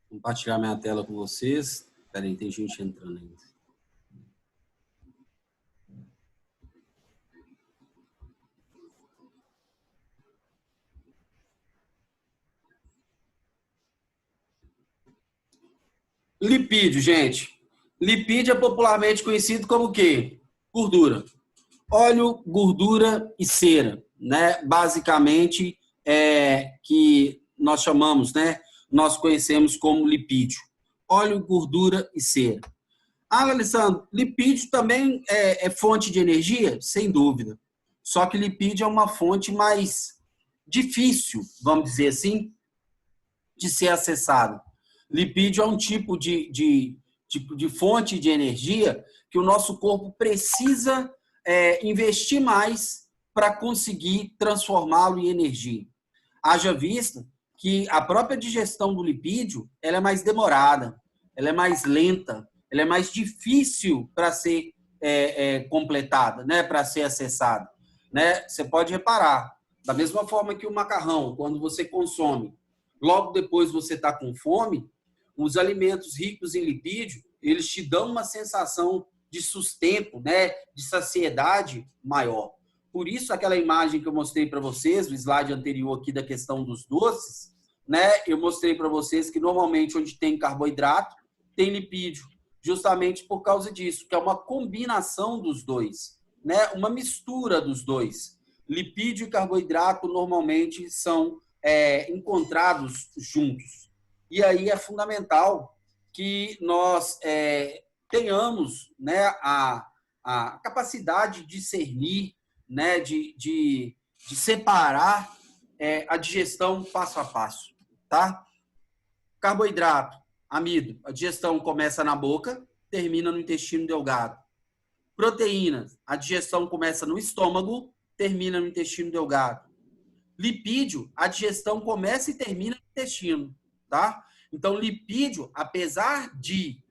Vou compartilhar minha tela com vocês. Espera aí, tem gente entrando ainda. Lipídio, gente. Lipídio é popularmente conhecido como o quê? Gordura. Óleo, gordura e cera, né? Basicamente, que nós chamamos, né? Nós conhecemos como lipídio. Óleo, gordura e cera. Alessandro, lipídio também é fonte de energia? Sem dúvida. Só que lipídio é uma fonte mais difícil, vamos dizer assim, de ser acessada. Lipídio é um tipo de fonte de energia que o nosso corpo precisa investir mais para conseguir transformá-lo em energia. Haja vista que a própria digestão do lipídio ela é mais demorada, ela é mais lenta, ela é mais difícil para ser completada, né? Para ser acessada. Né? Você pode reparar, da mesma forma que o macarrão, quando você consome, logo depois você está com fome, os alimentos ricos em lipídio, eles te dão uma sensação de sustento, né, de saciedade maior. Por isso, aquela imagem que eu mostrei para vocês, o slide anterior aqui da questão dos doces, né, eu mostrei para vocês que normalmente onde tem carboidrato, tem lipídio, justamente por causa disso, que é uma combinação dos dois, né, uma mistura dos dois. Lipídio e carboidrato normalmente são encontrados juntos. E aí é fundamental que nós tenhamos, né, a capacidade de discernir, né, de separar a digestão passo a passo, tá? Carboidrato, amido, a digestão começa na boca, termina no intestino delgado. Proteínas, a digestão começa no estômago, termina no intestino delgado. Lipídio, a digestão começa e termina no intestino, tá? Então, lipídio, apesar de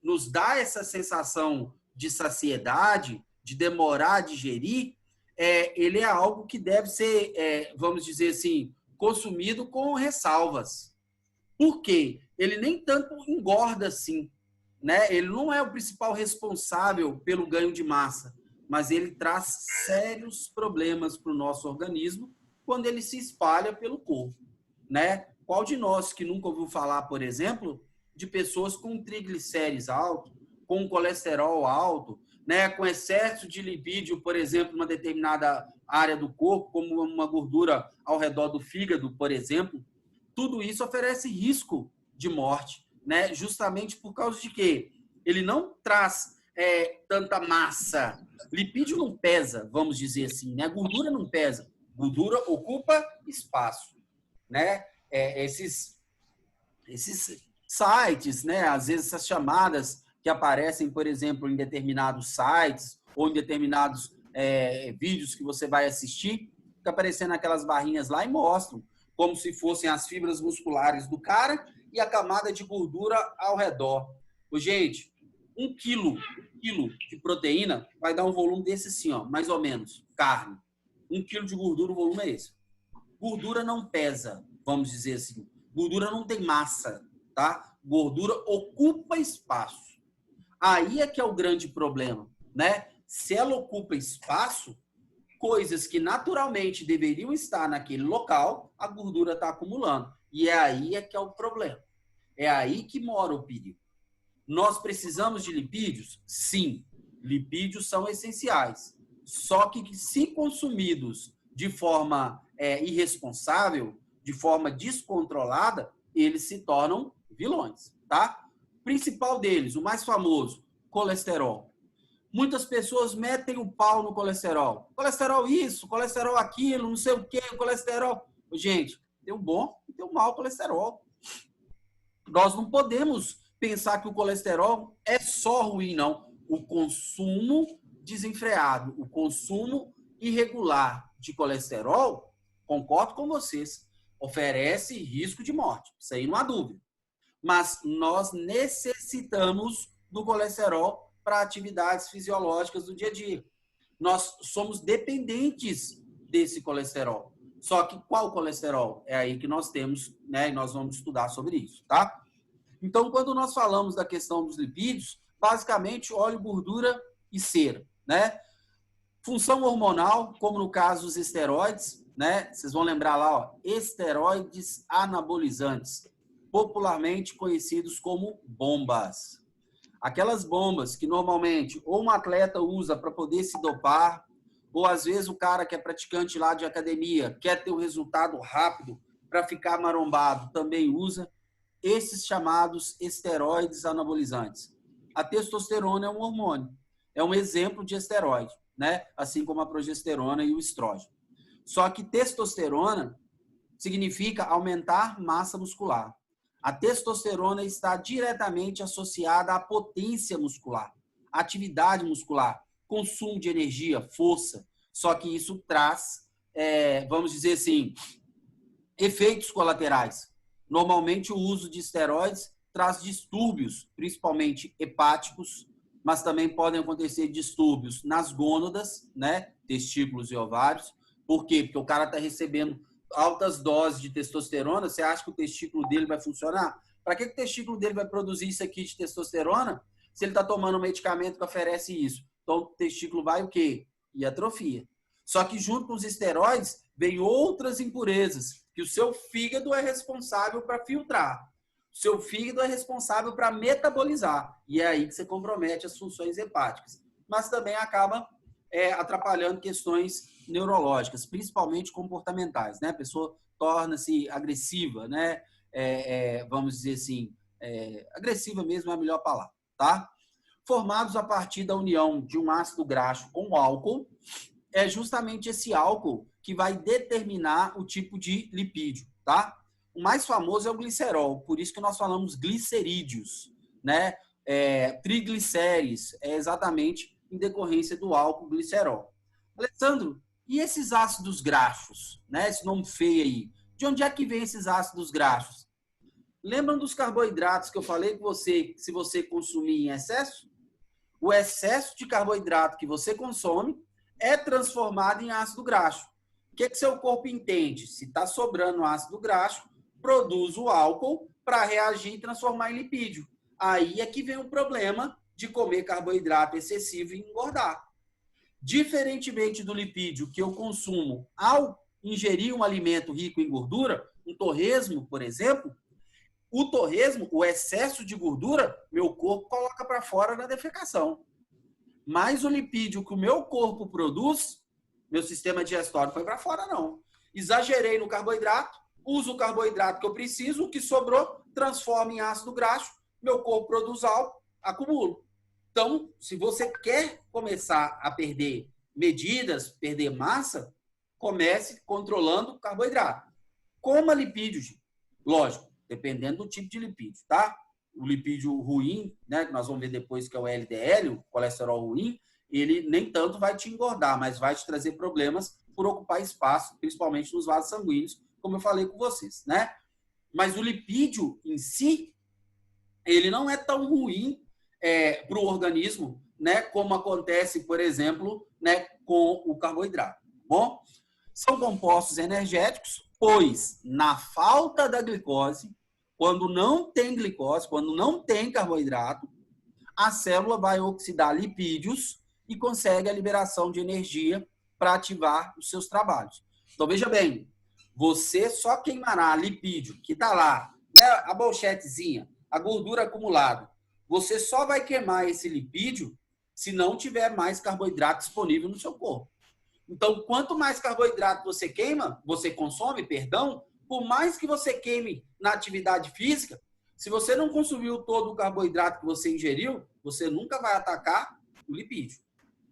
nos dar essa sensação de saciedade, de demorar a digerir, ele é algo que deve ser, vamos dizer assim, consumido com ressalvas. Por quê? Ele nem tanto engorda assim, né? Ele não é o principal responsável pelo ganho de massa, mas ele traz sérios problemas para o nosso organismo quando ele se espalha pelo corpo, né? Qual de nós que nunca ouviu falar, por exemplo, de pessoas com triglicérides alto, com colesterol alto, né? Com excesso de lipídio, por exemplo, numa determinada área do corpo, como uma gordura ao redor do fígado, por exemplo? Tudo isso oferece risco de morte, né? Justamente por causa de quê? Ele não traz tanta massa. Lipídio não pesa, vamos dizer assim, né? Gordura não pesa. Gordura ocupa espaço, né? Esses sites, né? Às vezes essas chamadas que aparecem, por exemplo, em determinados sites ou em determinados vídeos que você vai assistir, fica aparecendo aquelas barrinhas lá e mostram como se fossem as fibras musculares do cara e a camada de gordura ao redor. Gente, 1 quilo de proteína vai dar um volume desse assim, ó, mais ou menos, carne. 1 quilo de gordura, o volume é esse. Gordura não pesa, vamos dizer assim. Gordura não tem massa, tá? Gordura ocupa espaço. Aí é que é o grande problema, né? Se ela ocupa espaço, coisas que naturalmente deveriam estar naquele local, a gordura está acumulando. E aí é que é o problema. É aí que mora o perigo. Nós precisamos de lipídios? Sim, lipídios são essenciais. Só que se consumidos de forma irresponsável, de forma descontrolada, eles se tornam vilões, tá? O principal deles, o mais famoso, colesterol. Muitas pessoas metem o pau no colesterol. Colesterol isso, colesterol aquilo, não sei o quê, colesterol... Gente, tem um bom e tem um mau colesterol. Nós não podemos pensar que o colesterol é só ruim, não. O consumo desenfreado, o consumo irregular de colesterol, concordo com vocês, oferece risco de morte. Isso aí não há dúvida. Mas nós necessitamos do colesterol para atividades fisiológicas do dia a dia. Nós somos dependentes desse colesterol. Só que qual colesterol? É aí que nós temos, né? E nós vamos estudar sobre isso, tá? Então, quando nós falamos da questão dos lipídios, basicamente óleo, gordura e cera, né? Função hormonal, como no caso dos esteroides, né? Vocês vão lembrar lá, ó, esteroides anabolizantes, popularmente conhecidos como bombas. Aquelas bombas que normalmente ou um atleta usa para poder se dopar, ou às vezes o cara que é praticante lá de academia quer ter um resultado rápido para ficar marombado, também usa esses chamados esteroides anabolizantes. A testosterona é um hormônio, é um exemplo de esteroide, né? Assim como a progesterona e o estrógeno. Só que testosterona significa aumentar massa muscular. A testosterona está diretamente associada à potência muscular, atividade muscular, consumo de energia, força. Só que isso traz, vamos dizer assim, efeitos colaterais. Normalmente o uso de esteroides traz distúrbios, principalmente hepáticos, mas também podem acontecer distúrbios nas gônadas, né? Testículos e ovários. Por quê? Porque o cara está recebendo altas doses de testosterona, você acha que o testículo dele vai funcionar? Para que o testículo dele vai produzir isso aqui de testosterona se ele está tomando um medicamento que oferece isso? Então, o testículo vai o quê? E atrofia. Só que junto com os esteroides, vem outras impurezas que o seu fígado é responsável para filtrar. O seu fígado é responsável para metabolizar. E é aí que você compromete as funções hepáticas. Mas também acaba atrapalhando questões neurológicas, principalmente comportamentais, né? A pessoa torna-se agressiva, né? Vamos dizer assim, agressiva mesmo é a melhor palavra, tá? formados a partir da união de um ácido graxo com álcool. É justamente esse álcool que vai determinar o tipo de lipídio, tá? O mais famoso é o glicerol, por isso que nós falamos glicerídeos, né? Triglicérides, é exatamente em decorrência do álcool glicerol. Alessandro, e esses ácidos graxos, né? Esse nome feio aí, de onde é que vem esses ácidos graxos? Lembram dos carboidratos que eu falei com você, se você consumir em excesso? O excesso de carboidrato que você consome é transformado em ácido graxo. O que seu corpo entende? Se está sobrando ácido graxo, produz o álcool para reagir e transformar em lipídio. Aí é que vem o problema de comer carboidrato excessivo e engordar. Diferentemente do lipídio que eu consumo ao ingerir um alimento rico em gordura, um torresmo, por exemplo, o torresmo, o excesso de gordura, meu corpo coloca para fora na defecação. Mas o lipídio que o meu corpo produz, meu sistema digestório foi para fora, não. Exagerei no carboidrato, uso o carboidrato que eu preciso, o que sobrou, transforma em ácido graxo, meu corpo produz álcool, acumulo. Então, se você quer começar a perder medidas, perder massa, comece controlando o carboidrato. Coma lipídio, lógico, dependendo do tipo de lipídio, tá? O lipídio ruim, né, que nós vamos ver depois que é o LDL, o colesterol ruim, ele nem tanto vai te engordar, mas vai te trazer problemas por ocupar espaço, principalmente nos vasos sanguíneos, como eu falei com vocês, né? Mas o lipídio em si, ele não é tão ruim para o organismo, né, como acontece, por exemplo, né, com o carboidrato. Bom, são compostos energéticos, pois na falta da glicose, quando não tem glicose, quando não tem carboidrato, a célula vai oxidar lipídios e consegue a liberação de energia para ativar os seus trabalhos. Então, veja bem, você só queimará lipídio, que está lá, né, a bolchetezinha, a gordura acumulada. Você só vai queimar esse lipídio se não tiver mais carboidrato disponível no seu corpo. Então, quanto mais carboidrato você queima, você consome, perdão, por mais que você queime na atividade física, se você não consumiu todo o carboidrato que você ingeriu, você nunca vai atacar o lipídio.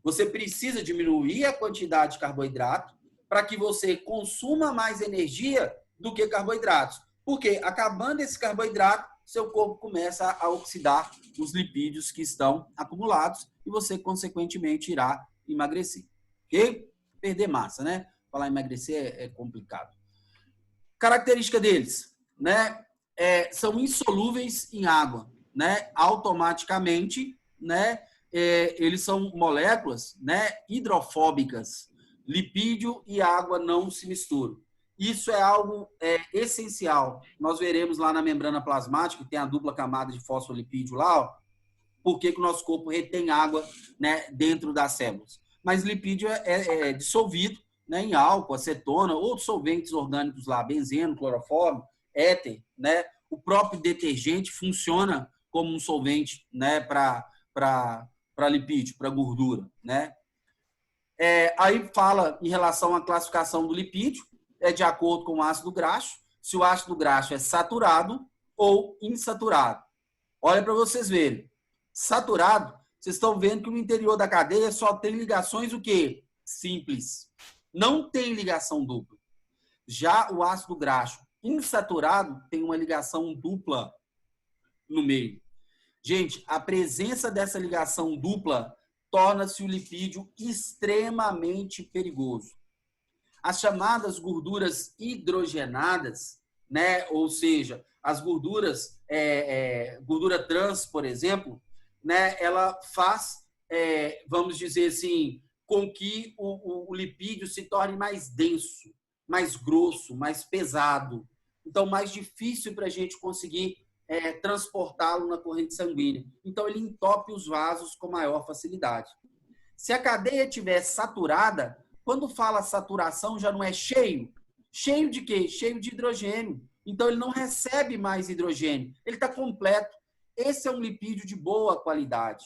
Você precisa diminuir a quantidade de carboidrato para que você consuma mais energia do que carboidratos. Porque acabando esse carboidrato, seu corpo começa a oxidar os lipídios que estão acumulados e você, consequentemente, irá emagrecer. Ok? Perder massa, né? Falar emagrecer é complicado. Característica deles, né? São insolúveis em água, né? Automaticamente, né? Eles são moléculas, né? Hidrofóbicas. Lipídio e água não se misturam. Isso é algo essencial. Nós veremos lá na membrana plasmática, que tem a dupla camada de fosfolipídio lá, ó, por que o nosso corpo retém água, né, dentro das células. Mas lipídio é dissolvido, né, em álcool, acetona, outros solventes orgânicos lá, benzeno, clorofórmio, éter, né? O próprio detergente funciona como um solvente, né, para lipídio, para gordura, né? Aí fala em relação à classificação do lipídio, de acordo com o ácido graxo, se o ácido graxo é saturado ou insaturado. Olha para vocês verem. Saturado, vocês estão vendo que no interior da cadeia só tem ligações o quê? Simples. Não tem ligação dupla. Já o ácido graxo insaturado tem uma ligação dupla no meio. Gente, a presença dessa ligação dupla torna-se o lipídio extremamente perigoso. As chamadas gorduras hidrogenadas, né? Ou seja, as gorduras, gordura trans, por exemplo, né? Ela faz, vamos dizer assim, com que o lipídio se torne mais denso, mais grosso, mais pesado. Então, mais difícil para a gente conseguir transportá-lo na corrente sanguínea. Então, ele entope os vasos com maior facilidade. Se a cadeia estiver saturada, quando fala saturação, já não é cheio. Cheio de quê? Cheio de hidrogênio. Então, ele não recebe mais hidrogênio. Ele está completo. Esse é um lipídio de boa qualidade.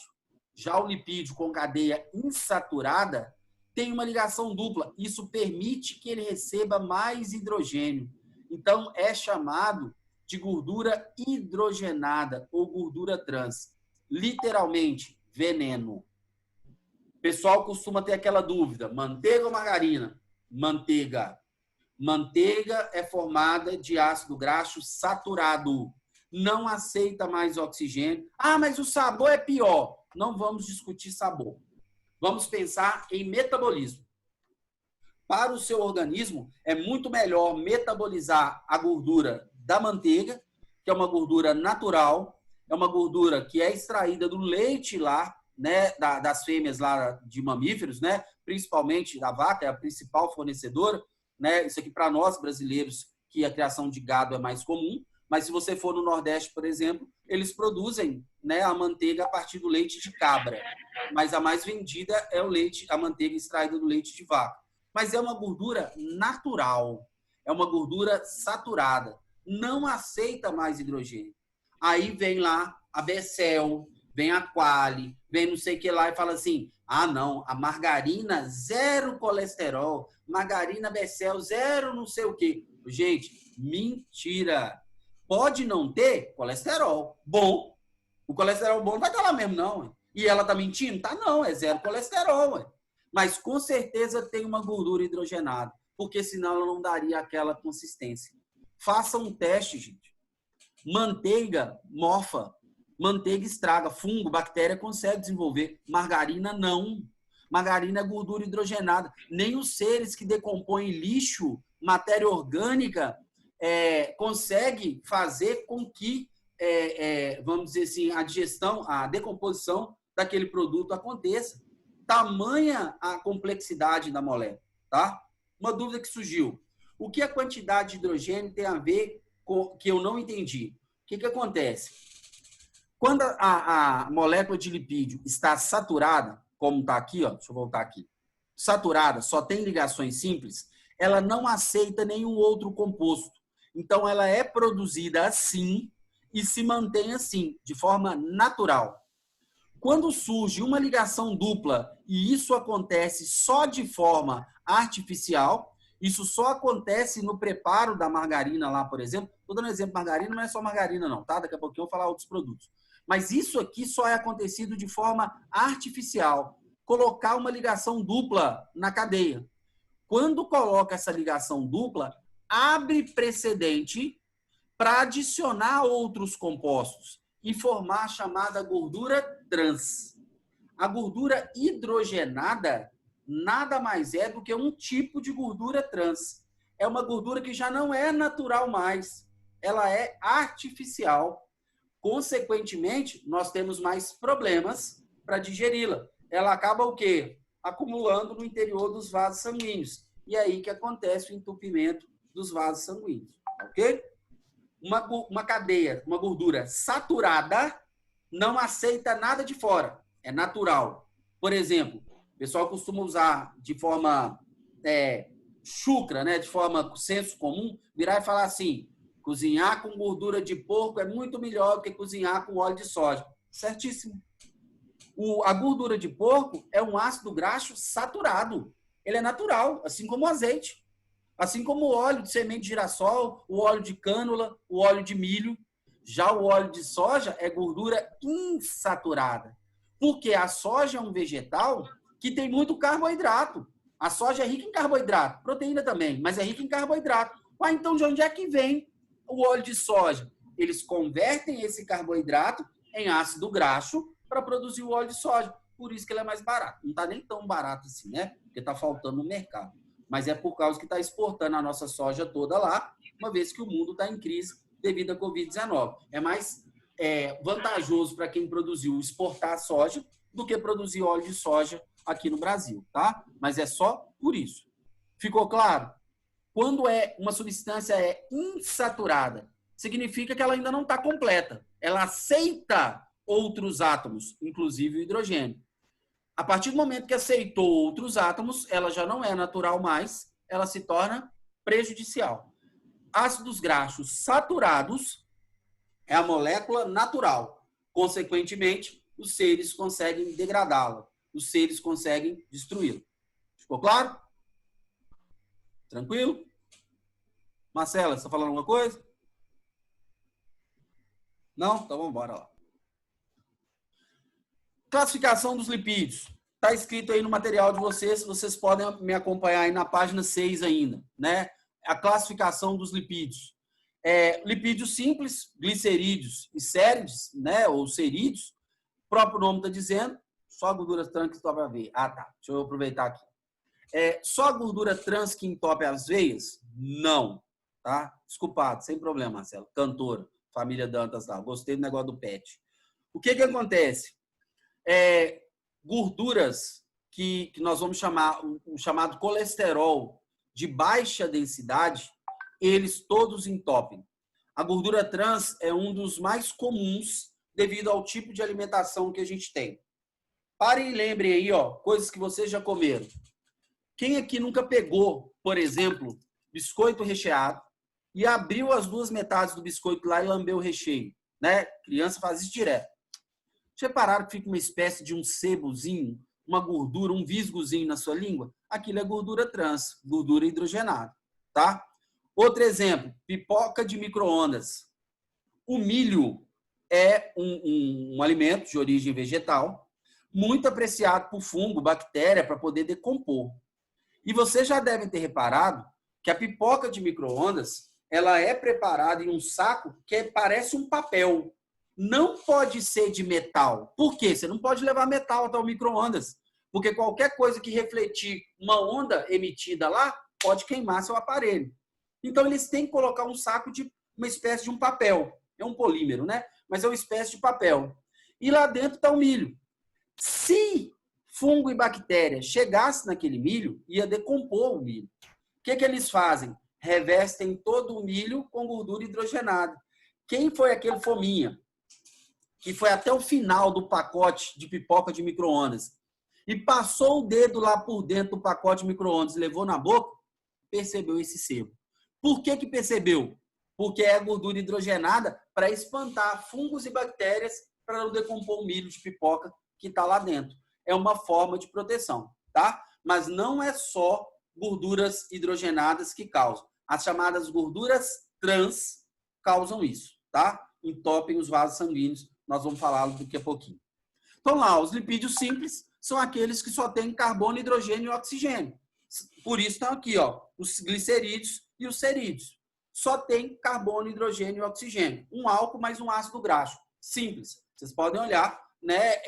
Já o lipídio com cadeia insaturada tem uma ligação dupla. Isso permite que ele receba mais hidrogênio. Então, é chamado de gordura hidrogenada ou gordura trans. Literalmente, veneno. O pessoal costuma ter aquela dúvida, manteiga ou margarina? Manteiga. Manteiga é formada de ácido graxo saturado. Não aceita mais oxigênio. Ah, mas o sabor é pior. Não vamos discutir sabor. Vamos pensar em metabolismo. Para o seu organismo, é muito melhor metabolizar a gordura da manteiga, que é uma gordura natural, é uma gordura que é extraída do leite lá, né, das fêmeas lá de mamíferos, né, principalmente da vaca, é a principal fornecedora, né, isso aqui para nós brasileiros, que a criação de gado é mais comum, mas se você for no Nordeste, por exemplo, eles produzem, né, a manteiga a partir do leite de cabra, mas a mais vendida é o leite, a manteiga extraída do leite de vaca. Mas é uma gordura natural, é uma gordura saturada, não aceita mais hidrogênio. Aí vem lá a Becel, vem a Qualy, vem não sei o que lá e fala assim, ah não, a margarina zero colesterol, margarina Becel zero não sei o que. Gente, mentira. Pode não ter colesterol bom. O colesterol bom não vai estar lá mesmo não. Ué. E ela tá mentindo? Tá não, é zero colesterol. Ué. Mas com certeza tem uma gordura hidrogenada, porque senão ela não daria aquela consistência. Faça um teste, gente. Manteiga mofa, manteiga estraga, fungo, bactéria consegue desenvolver, margarina não. Margarina é gordura hidrogenada. Nem os seres que decompõem lixo, matéria orgânica, consegue fazer com que, vamos dizer assim, a digestão, a decomposição daquele produto aconteça. Tamanha a complexidade da molécula, tá? Uma dúvida que surgiu. O que a quantidade de hidrogênio tem a ver com que eu não entendi? O que acontece? Quando a molécula de lipídio está saturada, como está aqui, ó, deixa eu voltar aqui, saturada, só tem ligações simples, ela não aceita nenhum outro composto. Então, ela é produzida assim e se mantém assim, de forma natural. Quando surge uma ligação dupla, e isso acontece só de forma artificial, isso só acontece no preparo da margarina lá, por exemplo. Estou dando um exemplo, margarina não é só margarina não, tá? Daqui a pouquinho eu vou falar outros produtos. Mas isso aqui só é acontecido de forma artificial. Colocar uma ligação dupla na cadeia. Quando coloca essa ligação dupla, abre precedente para adicionar outros compostos e formar a chamada gordura trans. A gordura hidrogenada nada mais é do que um tipo de gordura trans. É uma gordura que já não é natural mais. Ela é artificial. Consequentemente, nós temos mais problemas para digeri-la. Ela acaba o quê? Acumulando no interior dos vasos sanguíneos. E é aí que acontece o entupimento dos vasos sanguíneos. Ok? Uma cadeia, uma gordura saturada, não aceita nada de fora. É natural. Por exemplo, o pessoal costuma usar de forma chucra, né? De forma senso comum, virar e falar assim, cozinhar com gordura de porco é muito melhor do que cozinhar com óleo de soja. Certíssimo. A gordura de porco é um ácido graxo saturado. Ele é natural, assim como o azeite. Assim como o óleo de semente de girassol, o óleo de cânula, o óleo de milho. Já o óleo de soja é gordura insaturada. Porque a soja é um vegetal que tem muito carboidrato. A soja é rica em carboidrato, proteína também, mas é rica em carboidrato. Ah, então de onde é que vem o óleo de soja? Eles convertem esse carboidrato em ácido graxo para produzir o óleo de soja. Por isso que ele é mais barato. Não está nem tão barato assim, né? Porque está faltando no mercado. Mas é por causa que está exportando a nossa soja toda lá, uma vez que o mundo está em crise devido à Covid-19. É mais vantajoso para quem produziu exportar soja do que produzir óleo de soja aqui no Brasil, tá? Mas é só por isso. Ficou claro? Quando uma substância é insaturada, significa que ela ainda não está completa. Ela aceita outros átomos, inclusive o hidrogênio. A partir do momento que aceitou outros átomos, ela já não é natural mais, ela se torna prejudicial. Ácidos graxos saturados é a molécula natural. Consequentemente, os seres conseguem degradá-la. Os seres conseguem destruí-la. Ficou claro? Tranquilo? Marcela, você está falando alguma coisa? Não? Então vamos embora lá. Classificação dos lipídios. Está escrito aí no material de vocês podem me acompanhar aí na página 6 ainda, né? A classificação dos lipídios. Lipídios simples, glicerídeos e sérides, né? Ou cerídeos. O próprio nome está dizendo, só a gordura trans que entope a veia. Ah, tá. Deixa eu aproveitar aqui. Só a gordura trans que entope as veias? Não. Tá? Desculpado, sem problema, Marcelo. Cantora, família Dantas lá. Gostei do negócio do pet. O que acontece? Gorduras que nós vamos chamar o chamado colesterol de baixa densidade, eles todos entopem. A gordura trans é um dos mais comuns devido ao tipo de alimentação que a gente tem. Parem e lembrem aí, ó, coisas que vocês já comeram. Quem aqui nunca pegou, por exemplo, biscoito recheado e abriu as duas metades do biscoito lá e lambeu o recheio, né? Criança faz isso direto. Já repararam que fica uma espécie de um sebozinho, uma gordura, um visgozinho na sua língua? Aquilo é gordura trans, gordura hidrogenada, tá? Outro exemplo, pipoca de micro-ondas. O milho é um alimento de origem vegetal, muito apreciado por fungo, bactéria, para poder decompor. E vocês já devem ter reparado que a pipoca de micro-ondas, ela é preparada em um saco que parece um papel. Não pode ser de metal. Por quê? Você não pode levar metal até o micro-ondas, porque qualquer coisa que refletir uma onda emitida lá pode queimar seu aparelho. Então, eles têm que colocar um saco de uma espécie de um papel. É um polímero, né? Mas é uma espécie de papel. E lá dentro está o milho. Se fungo e bactéria chegasse naquele milho, ia decompor o milho. O que eles fazem? Revestem todo o milho com gordura hidrogenada. Quem foi aquele fominha que foi até o final do pacote de pipoca de micro-ondas e passou o dedo lá por dentro do pacote de micro-ondas e levou na boca, percebeu esse sebo. Por que percebeu? Porque é gordura hidrogenada para espantar fungos e bactérias para não decompor o milho de pipoca que está lá dentro. É uma forma de proteção, tá? Mas não é só gorduras hidrogenadas que causam. As chamadas gorduras trans causam isso, tá? Entopem os vasos sanguíneos. Nós vamos falar daqui a pouquinho. Então lá, os lipídios simples são aqueles que só têm carbono, hidrogênio e oxigênio. Por isso estão aqui, ó, os glicerídeos e os cerídeos. Só tem carbono, hidrogênio e oxigênio. Um álcool mais um ácido graxo. Simples. Vocês podem olhar, né?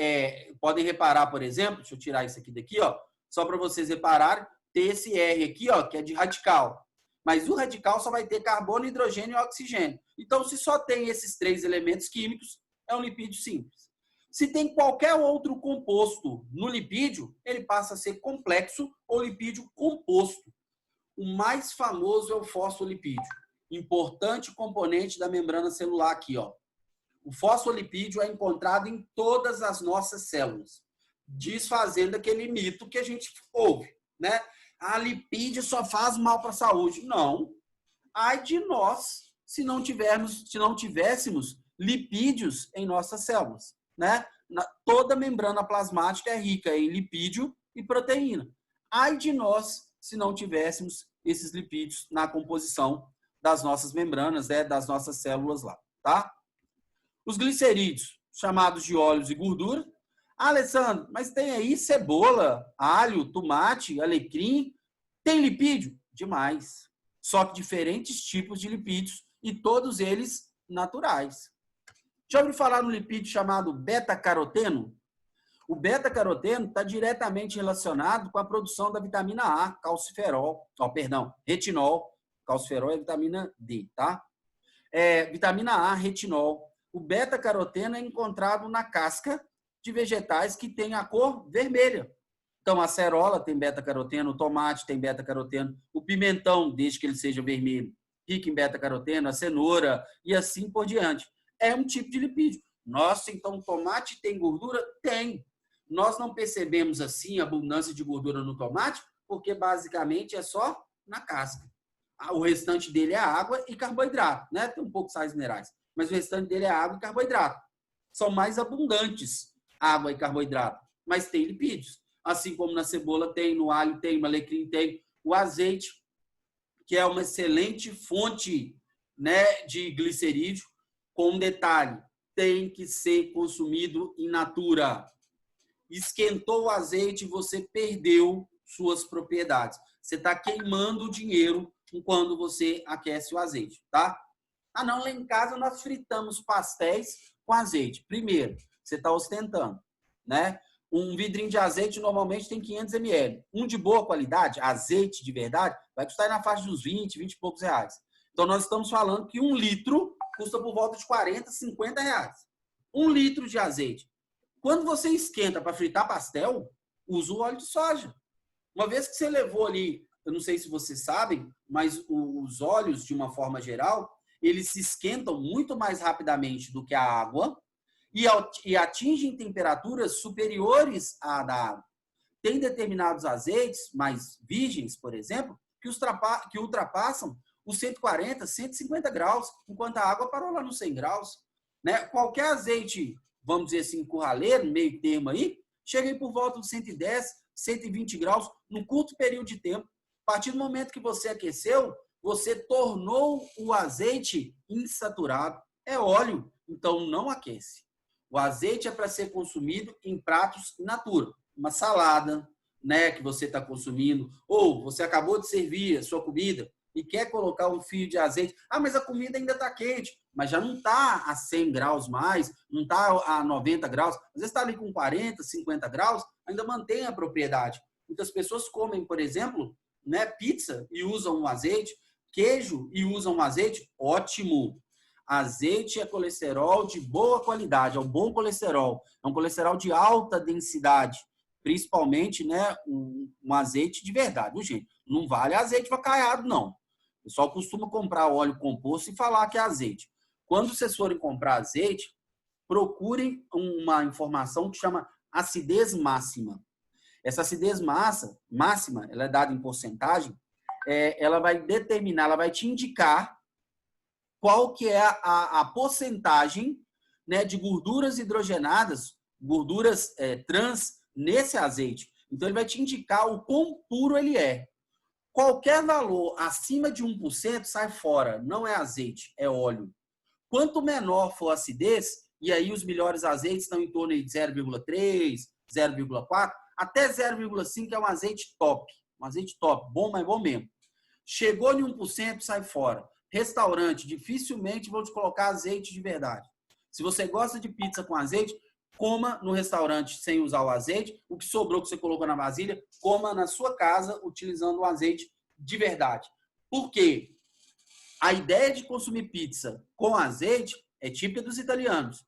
Podem reparar, por exemplo, deixa eu tirar isso aqui daqui, ó, só para vocês repararem, ter esse R aqui, ó, que é de radical. Mas o radical só vai ter carbono, hidrogênio e oxigênio. Então, se só tem esses três elementos químicos, é um lipídio simples. Se tem qualquer outro composto no lipídio, ele passa a ser complexo ou lipídio composto. O mais famoso é o fosfolipídio, importante componente da membrana celular aqui, ó. O fosfolipídio é encontrado em todas as nossas células, desfazendo aquele mito que a gente ouve, né? A lipídio só faz mal para a saúde. Não. Ai de nós se não tivéssemos lipídios em nossas células, né? Toda membrana plasmática é rica em lipídio e proteína. Ai de nós se não tivéssemos esses lipídios na composição das nossas membranas, né, das nossas células lá, tá? Os glicerídeos, chamados de óleos e gordura. Ah, Alessandro, mas tem aí cebola, alho, tomate, alecrim. Tem lipídio? Demais. Só que diferentes tipos de lipídios e todos eles naturais. Já ouviu falar no lipídio chamado beta-caroteno? O beta-caroteno está diretamente relacionado com a produção da vitamina A, calciferol, retinol. Calciferol é vitamina D, tá? Vitamina A, retinol. O beta-caroteno é encontrado na casca de vegetais que tem a cor vermelha. Então, a acerola tem beta-caroteno, o tomate tem beta-caroteno, o pimentão, desde que ele seja vermelho, rico em beta-caroteno, a cenoura e assim por diante. É um tipo de lipídio. Nossa, então o tomate tem gordura? Tem. Nós não percebemos assim a abundância de gordura no tomate, porque basicamente é só na casca. O restante dele é água e carboidrato, né? Tem um pouco de sais minerais, mas o restante dele é água e carboidrato. São mais abundantes água e carboidrato, mas tem lipídios. Assim como na cebola tem, no alho tem, no alecrim tem, o azeite, que é uma excelente fonte, né, de glicerídeo, com um detalhe, tem que ser consumido in natura. esquentou o azeite, você perdeu suas propriedades. Você está queimando o dinheiro quando você aquece o azeite, tá? Ah, não, lá em casa nós fritamos pastéis com azeite. Primeiro, você está ostentando, né? Um vidrinho de azeite normalmente tem 500 ml. Um de boa qualidade, azeite de verdade, vai custar na faixa dos 20 e poucos reais. Então, nós estamos falando que 1 litro custa por volta de 40, 50 reais. 1 litro de azeite. Quando você esquenta para fritar pastel, usa o óleo de soja. Uma vez que você levou ali, eu não sei se vocês sabem, mas os óleos, de uma forma geral, eles se esquentam muito mais rapidamente do que a água e atingem temperaturas superiores à da água. Tem determinados azeites mais virgens, por exemplo, que ultrapassam os 140, 150 graus, enquanto a água parou lá nos 100 graus. Né? Qualquer azeite, vamos dizer assim, curraleiro, meio termo aí, chega aí por volta de 110, 120 graus, num curto período de tempo. A partir do momento que você aqueceu, você tornou o azeite insaturado. É óleo, então não aquece. O azeite é para ser consumido em pratos in natura. Uma salada, né, que você está consumindo, ou você acabou de servir a sua comida e quer colocar um fio de azeite. Ah, mas a comida ainda está quente, mas já não está a 100 graus mais, não está a 90 graus. Às vezes está ali com 40, 50 graus, ainda mantém a propriedade. Muitas pessoas comem, por exemplo, né, pizza e usam um azeite, queijo e usam um azeite, ótimo. Azeite é colesterol de boa qualidade, é um bom colesterol, é um colesterol de alta densidade, principalmente, né, um azeite de verdade, gente. Não vale azeite vacaiado, não. O pessoal costuma comprar óleo composto e falar que é azeite. Quando vocês forem comprar azeite, procurem uma informação que chama acidez máxima. Essa acidez máxima, ela é dada em porcentagem, ela vai determinar, ela vai te indicar qual que é a porcentagem, né, de gorduras hidrogenadas, gorduras trans, nesse azeite. Então, ele vai te indicar o quão puro ele é. Qualquer valor acima de 1% sai fora. Não é azeite, é óleo. Quanto menor for a acidez, e aí os melhores azeites estão em torno de 0,3, 0,4, até 0,5 é um azeite top. Um azeite top, bom, mas bom mesmo. Chegou em 1%, sai fora. Restaurante, dificilmente vão te colocar azeite de verdade. Se você gosta de pizza com azeite, coma no restaurante sem usar o azeite. O que sobrou que você colocou na vasilha, coma na sua casa utilizando o azeite de verdade. Por quê? A ideia de consumir pizza com azeite é típica dos italianos.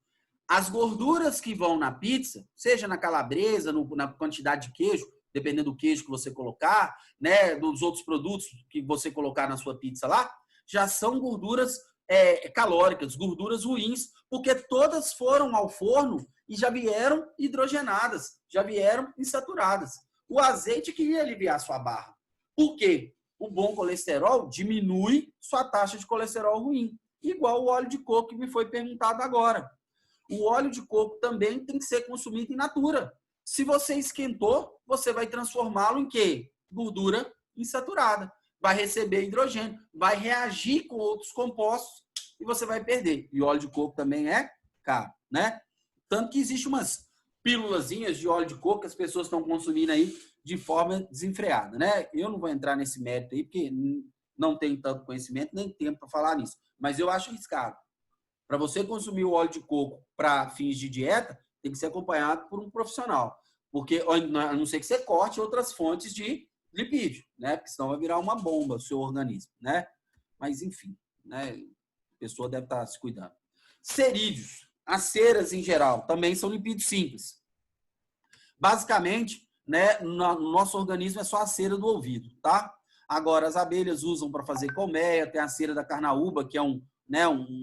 As gorduras que vão na pizza, seja na calabresa, na quantidade de queijo, dependendo do queijo que você colocar, né, dos outros produtos que você colocar na sua pizza lá, já são gorduras calóricas, gorduras ruins, porque todas foram ao forno e já vieram hidrogenadas, já vieram insaturadas. O azeite que ia aliviar a sua barra. Por quê? O bom colesterol diminui sua taxa de colesterol ruim, igual o óleo de coco que me foi perguntado agora. O óleo de coco também tem que ser consumido in natura. Se você esquentou, você vai transformá-lo em quê? Gordura insaturada. Vai receber hidrogênio, vai reagir com outros compostos e você vai perder. E o óleo de coco também é caro, né? Tanto que existe umas pílulazinhas de óleo de coco que as pessoas estão consumindo aí de forma desenfreada, né? Eu não vou entrar nesse mérito aí, porque não tenho tanto conhecimento nem tempo para falar nisso. Mas eu acho arriscado. Para você consumir o óleo de coco para fins de dieta, tem que ser acompanhado por um profissional. Porque, a não ser que você corte outras fontes de lipídio, né? Porque senão vai virar uma bomba o seu organismo, né? Mas, enfim, né? A pessoa deve estar se cuidando. Cerídeos, as ceras em geral, também são lipídios simples. Basicamente, né, no nosso organismo é só a cera do ouvido, tá? Agora, as abelhas usam para fazer colmeia, tem a cera da carnaúba, que é um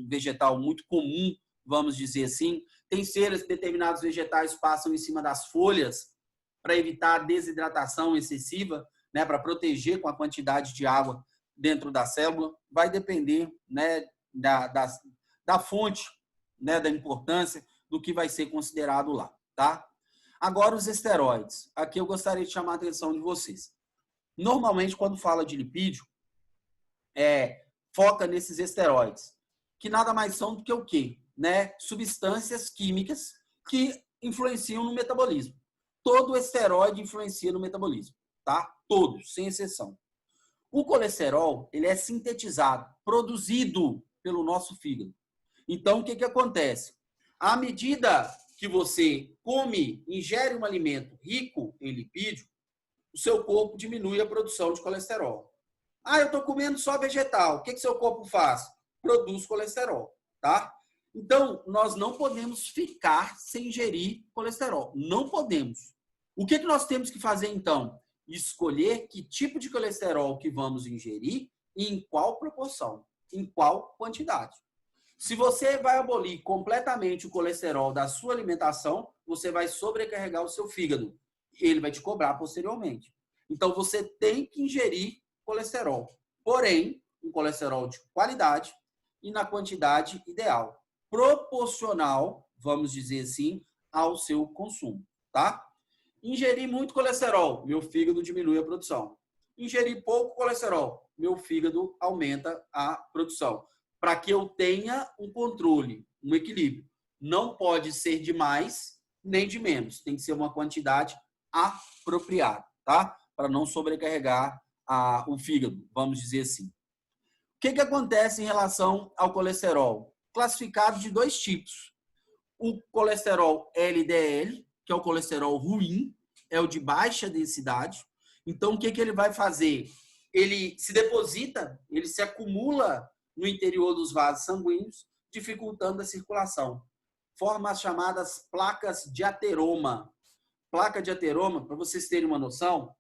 vegetal muito comum, vamos dizer assim. Tem ceras que determinados vegetais passam em cima das folhas para evitar a desidratação excessiva, né, para proteger com a quantidade de água dentro da célula. Vai depender, né, da fonte, né, da importância do que vai ser considerado lá, tá? Agora, os esteroides. Aqui eu gostaria de chamar a atenção de vocês. Normalmente, quando fala de lipídio, foca nesses esteroides, que nada mais são do que o quê? Né? Substâncias químicas que influenciam no metabolismo. todo esteroide influencia no metabolismo, tá? Todos, sem exceção. O colesterol, ele é sintetizado, produzido pelo nosso fígado. Então, o que que acontece? À medida que você come, ingere um alimento rico em lipídio, o seu corpo diminui a produção de colesterol. Ah, eu estou comendo só vegetal. O que que seu corpo faz? Produz colesterol, tá? Então, nós não podemos ficar sem ingerir colesterol. Não podemos. O que que nós temos que fazer, então? Escolher que tipo de colesterol que vamos ingerir e em qual proporção, em qual quantidade. Se você vai abolir completamente o colesterol da sua alimentação, você vai sobrecarregar o seu fígado. Ele vai te cobrar posteriormente. Então, você tem que ingerir colesterol. Porém, um colesterol de qualidade e na quantidade ideal. Proporcional, vamos dizer assim, ao seu consumo, tá? Ingerir muito colesterol, meu fígado diminui a produção. Ingerir pouco colesterol, meu fígado aumenta a produção. Para que eu tenha um controle, um equilíbrio. Não pode ser de mais nem de menos. Tem que ser uma quantidade apropriada, tá? Para não sobrecarregar o fígado, vamos dizer assim. O que acontece em relação ao colesterol? Classificado de dois tipos. O colesterol LDL, que é o colesterol ruim, é o de baixa densidade. Então, o que ele vai fazer? Ele se deposita, ele se acumula no interior dos vasos sanguíneos, dificultando a circulação. Forma as chamadas placas de ateroma. Placa de ateroma, para vocês terem uma noção,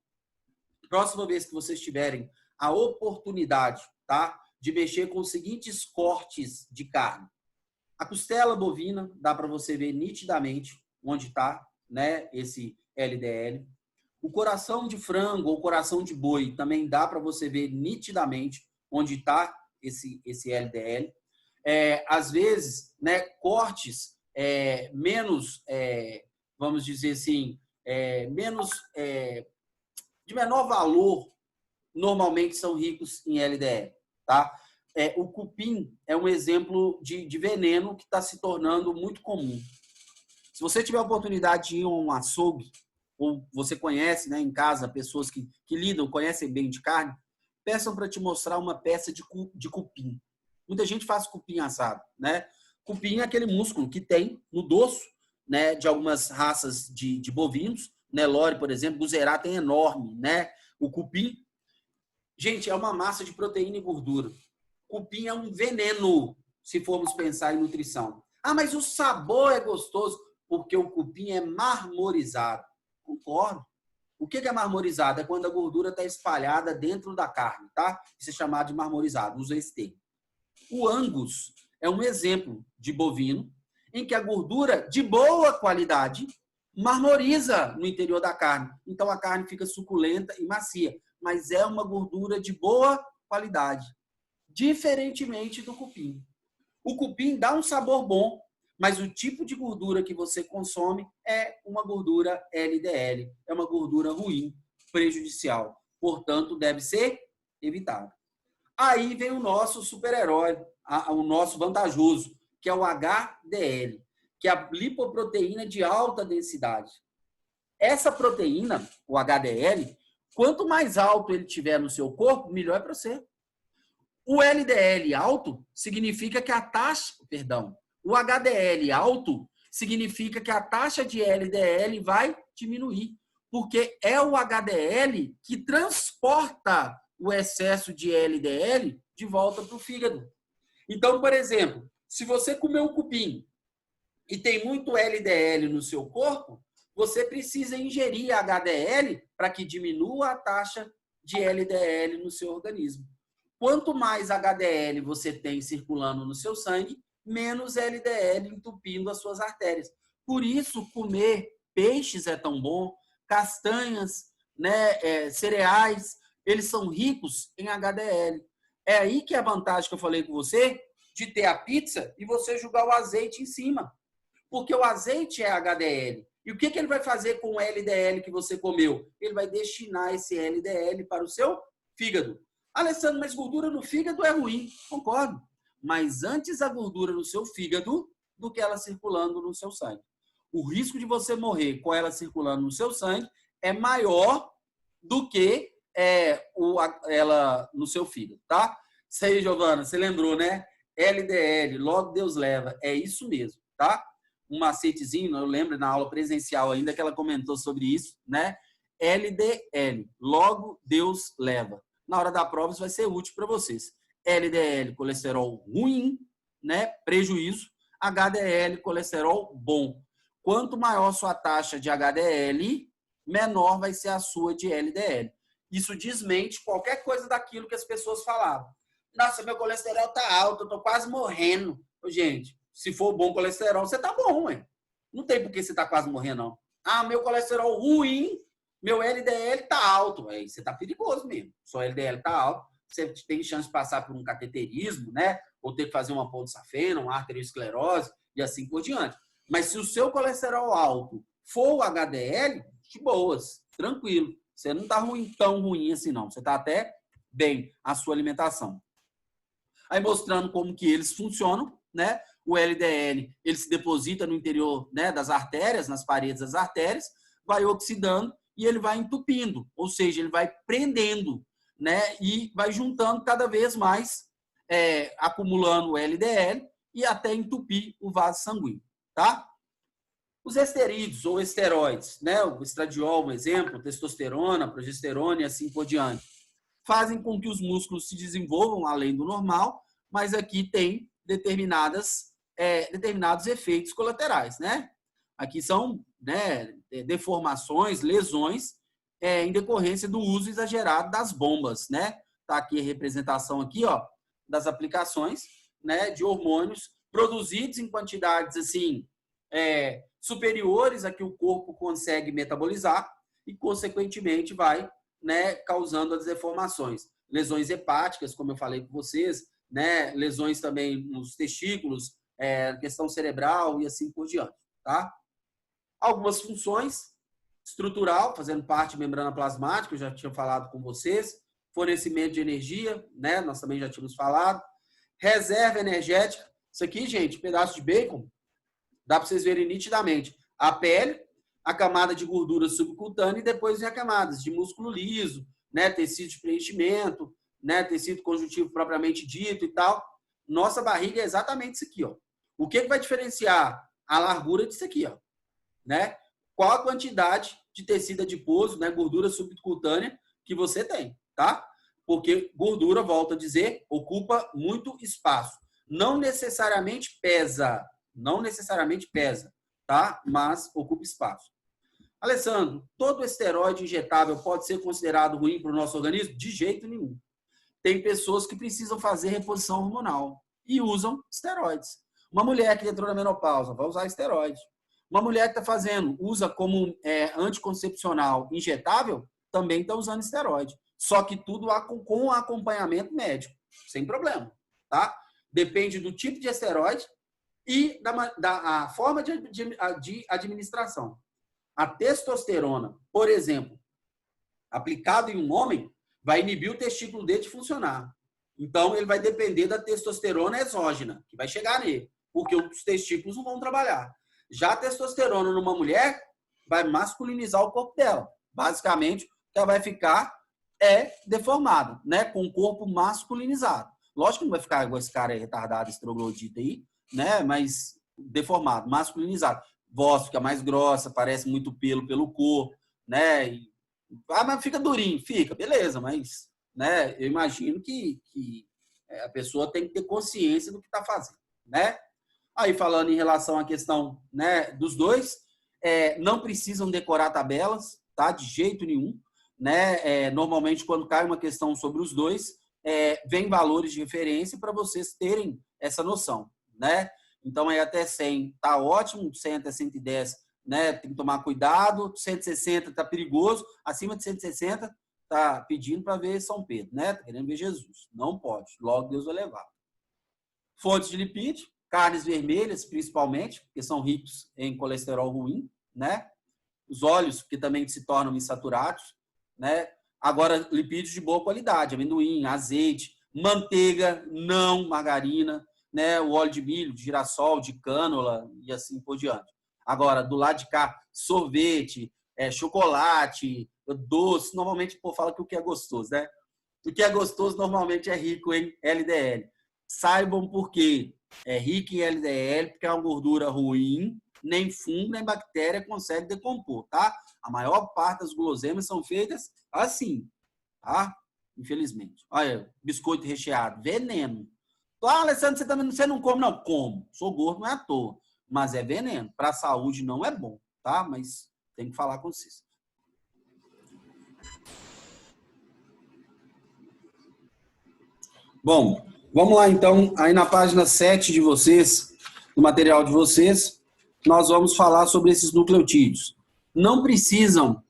próxima vez que vocês tiverem a oportunidade, tá, de mexer com os seguintes cortes de carne. A costela bovina, dá para você ver nitidamente onde está, né, esse LDL. O coração de frango ou coração de boi também dá para você ver nitidamente onde está esse LDL. Às vezes, né, cortes menos, vamos dizer assim, de menor valor, normalmente são ricos em LDL, tá? O cupim é um exemplo de veneno que está se tornando muito comum. Se você tiver a oportunidade de ir a um açougue, ou você conhece, né, em casa, pessoas que lidam, conhecem bem de carne, peçam para te mostrar uma peça de cupim. Muita gente faz cupim assado, né? Cupim é aquele músculo que tem no dorso, né, de algumas raças de bovinos. Nelore, por exemplo, Guzerá tem enorme, né? O cupim, gente, é uma massa de proteína e gordura. Cupim é um veneno, se formos pensar em nutrição. Ah, mas o sabor é gostoso, porque o cupim é marmorizado. Concordo. O que é marmorizado? É quando a gordura está espalhada dentro da carne, tá? Isso é chamado de marmorizado, usa esse termo. O Angus é um exemplo de bovino em que a gordura de boa qualidade marmoriza no interior da carne. Então a carne fica suculenta e macia, mas é uma gordura de boa qualidade, diferentemente do cupim. O cupim dá um sabor bom, mas o tipo de gordura que você consome é uma gordura LDL, é uma gordura ruim, prejudicial. Portanto, deve ser evitado. Aí vem o nosso super-herói, o nosso vantajoso, que é o HDL, que é a lipoproteína de alta densidade. Essa proteína, o HDL, quanto mais alto ele tiver no seu corpo, melhor é para você. O LDL alto significa que a taxa, o HDL alto significa que a taxa de LDL vai diminuir, porque é o HDL que transporta o excesso de LDL de volta para o fígado. Então, por exemplo, se você comer um cupim e tem muito LDL no seu corpo, você precisa ingerir HDL para que diminua a taxa de LDL no seu organismo. Quanto mais HDL você tem circulando no seu sangue, menos LDL entupindo as suas artérias. Por isso, comer peixes é tão bom, castanhas, né, cereais, eles são ricos em HDL. É aí que é a vantagem que eu falei com você, de ter a pizza e você jogar o azeite em cima. Porque o azeite é HDL. E o que ele vai fazer com o LDL que você comeu? Ele vai destinar esse LDL para o seu fígado. Alessandro, mas gordura no fígado é ruim. Concordo. Mas antes a gordura no seu fígado do que ela circulando no seu sangue. o risco de você morrer com ela circulando no seu sangue é maior do que ela no seu fígado, tá? Isso aí, Giovana, você lembrou, né? LDL, logo Deus leva. É isso mesmo, tá? Um macetezinho, eu lembro na aula presencial ainda que ela comentou sobre isso, né? LDL, logo Deus leva. Na hora da prova isso vai ser útil para vocês. LDL, colesterol ruim, né? Prejuízo. HDL, colesterol bom. Quanto maior sua taxa de HDL, menor vai ser a sua de LDL. Isso desmente qualquer coisa daquilo que as pessoas falavam. Nossa, meu colesterol tá alto, eu tô quase morrendo. Gente, se for bom colesterol, você tá bom, ué. Não tem por que você tá quase morrendo, não. Ah, meu colesterol ruim, meu LDL tá alto. Aí você tá perigoso mesmo. Seu LDL tá alto, você tem chance de passar por um cateterismo, né? Ou ter que fazer uma ponte safena, uma arteriosclerose e assim por diante. Mas se o seu colesterol alto for o HDL, de boas, tranquilo. Você não tá tão ruim assim, não. Você tá até bem a sua alimentação. Aí mostrando como que eles funcionam, né? O LDL, ele se deposita no interior, né, das artérias, nas paredes das artérias, vai oxidando e ele vai entupindo, ou seja, ele vai prendendo, né? E vai juntando cada vez mais, acumulando o LDL e até entupir o vaso sanguíneo, tá? Os esterídeos ou esteroides, né? O estradiol, um exemplo, testosterona, progesterona e assim por diante, fazem com que os músculos se desenvolvam além do normal, mas aqui tem determinados efeitos colaterais, né? Aqui são, né, deformações, lesões em decorrência do uso exagerado das bombas, né? Tá aqui a representação aqui, ó, das aplicações, né, de hormônios produzidos em quantidades assim superiores a que o corpo consegue metabolizar e, consequentemente, vai, né, causando as deformações. Lesões hepáticas, como eu falei com vocês, né, lesões também nos testículos, questão cerebral e assim por diante, tá? Algumas funções estrutural, fazendo parte da membrana plasmática, eu já tinha falado com vocês, fornecimento de energia, né, nós também já tínhamos falado, reserva energética, isso aqui, gente, pedaço de bacon, dá para vocês verem nitidamente, a pele, a camada de gordura subcutânea e depois vem a camadas de músculo liso, né, tecido de preenchimento, né, tecido conjuntivo propriamente dito e tal. Nossa barriga é exatamente isso aqui, ó. O que vai diferenciar a largura disso aqui, ó, né? Qual a quantidade de tecido adiposo, né, gordura subcutânea que você tem, tá? Porque gordura, volto a dizer, ocupa muito espaço. Não necessariamente pesa, tá? Mas ocupa espaço. Alessandro, todo esteroide injetável pode ser considerado ruim para o nosso organismo? De jeito nenhum. Tem pessoas que precisam fazer reposição hormonal e usam esteroides. Uma mulher que entrou na menopausa vai usar esteroide. Uma mulher que está usa como anticoncepcional injetável, também está usando esteroide. Só que tudo com acompanhamento médico, sem problema, tá? Depende do tipo de esteroide e da forma de administração. A testosterona, por exemplo, aplicado em um homem, vai inibir o testículo dele de funcionar. Então, ele vai depender da testosterona exógena, que vai chegar nele, porque os testículos não vão trabalhar. Já a testosterona numa mulher vai masculinizar o corpo dela. Basicamente, ela vai ficar deformada, né? Com o corpo masculinizado. Lógico que não vai ficar igual esse cara retardado, esse troglodita aí, né? Mas deformado, masculinizado. Voz fica mais grossa, parece muito pelo corpo, né? Mas fica durinho, fica, beleza, mas, né? Eu imagino que a pessoa tem que ter consciência do que está fazendo, né? Aí falando em relação à questão, né, dos dois, não precisam decorar tabelas, tá? De jeito nenhum, né? Normalmente quando cai uma questão sobre os dois, vem valores de referência para vocês terem essa noção, né? Então aí até 100 tá ótimo, 100 até 110, né? Tem que tomar cuidado, 160 tá perigoso, acima de 160 tá pedindo para ver São Pedro, né? Tá querendo ver Jesus. Não pode, logo Deus vai levar. Fontes de lipídio, carnes vermelhas, principalmente, porque são ricos em colesterol ruim, né? Os óleos, que também se tornam insaturados, né? Agora, lipídios de boa qualidade, amendoim, azeite, manteiga, não margarina, né? O óleo de milho, de girassol, de cânula e assim por diante. Agora, do lado de cá, sorvete, chocolate, doce, normalmente o povo fala que o que é gostoso, né? O que é gostoso normalmente é rico em LDL. Saibam por quê. É rico em LDL porque é uma gordura ruim, nem fungo, nem bactéria consegue decompor, tá? A maior parte das guloseimas são feitas assim, tá? Infelizmente. Olha, biscoito recheado, veneno. Alessandro, você não come? Não, como. Sou gordo, não é à toa. Mas é veneno. Para a saúde não é bom, tá? Mas tem que falar com vocês. Bom, vamos lá então. Aí na página 7 de vocês, do material de vocês, nós vamos falar sobre esses nucleotídeos. Não precisam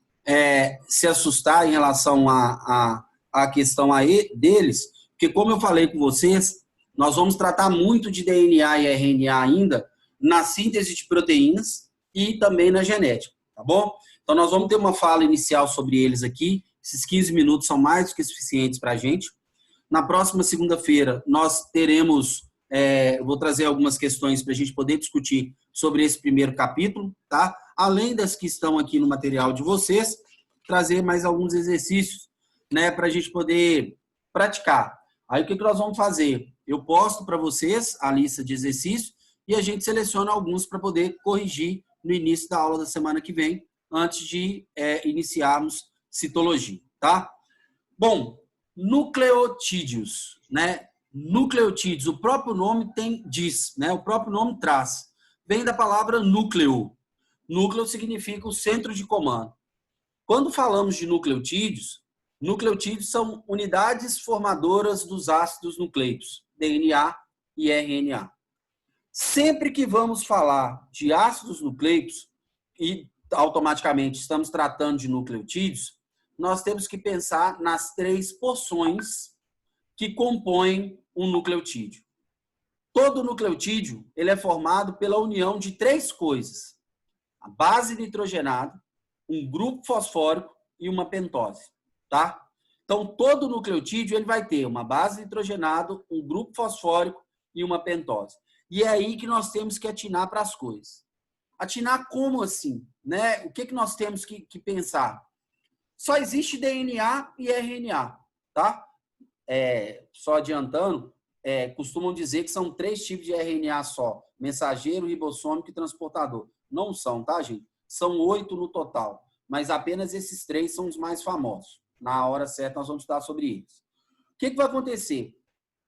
se assustar em relação à questão deles, porque como eu falei com vocês, nós vamos tratar muito de DNA e RNA ainda na síntese de proteínas e também na genética, tá bom? Então nós vamos ter uma fala inicial sobre eles aqui. Esses 15 minutos são mais do que suficientes para a gente. Na próxima segunda-feira, nós teremos, vou trazer algumas questões para a gente poder discutir sobre esse primeiro capítulo, tá? Além das que estão aqui no material de vocês, trazer mais alguns exercícios, né, para a gente poder praticar. Aí o que nós vamos fazer? Eu posto para vocês a lista de exercícios e a gente seleciona alguns para poder corrigir no início da aula da semana que vem, antes de iniciarmos citologia, tá? Bom, nucleotídeos, né? Nucleotídeos, o próprio nome diz, né? O próprio nome traz. Vem da palavra núcleo. Núcleo significa o centro de comando. Quando falamos de nucleotídeos são unidades formadoras dos ácidos nucleicos, DNA e RNA. Sempre que vamos falar de ácidos nucleicos e automaticamente estamos tratando de nucleotídeos, nós temos que pensar nas 3 porções que compõem um nucleotídeo. Todo nucleotídeo ele é formado pela união de 3 coisas: a base nitrogenada, um grupo fosfórico e uma pentose, tá? Então, todo nucleotídeo ele vai ter uma base nitrogenada, um grupo fosfórico e uma pentose. E é aí que nós temos que atinar para as coisas. Atinar como assim? Né? O que nós temos que pensar? Só existe DNA e RNA, tá? Só adiantando, costumam dizer que são 3 tipos de RNA só: mensageiro, ribossômico e transportador. Não são, tá, gente? São 8 no total, mas apenas esses 3 são os mais famosos. Na hora certa, nós vamos estudar sobre eles. O que vai acontecer?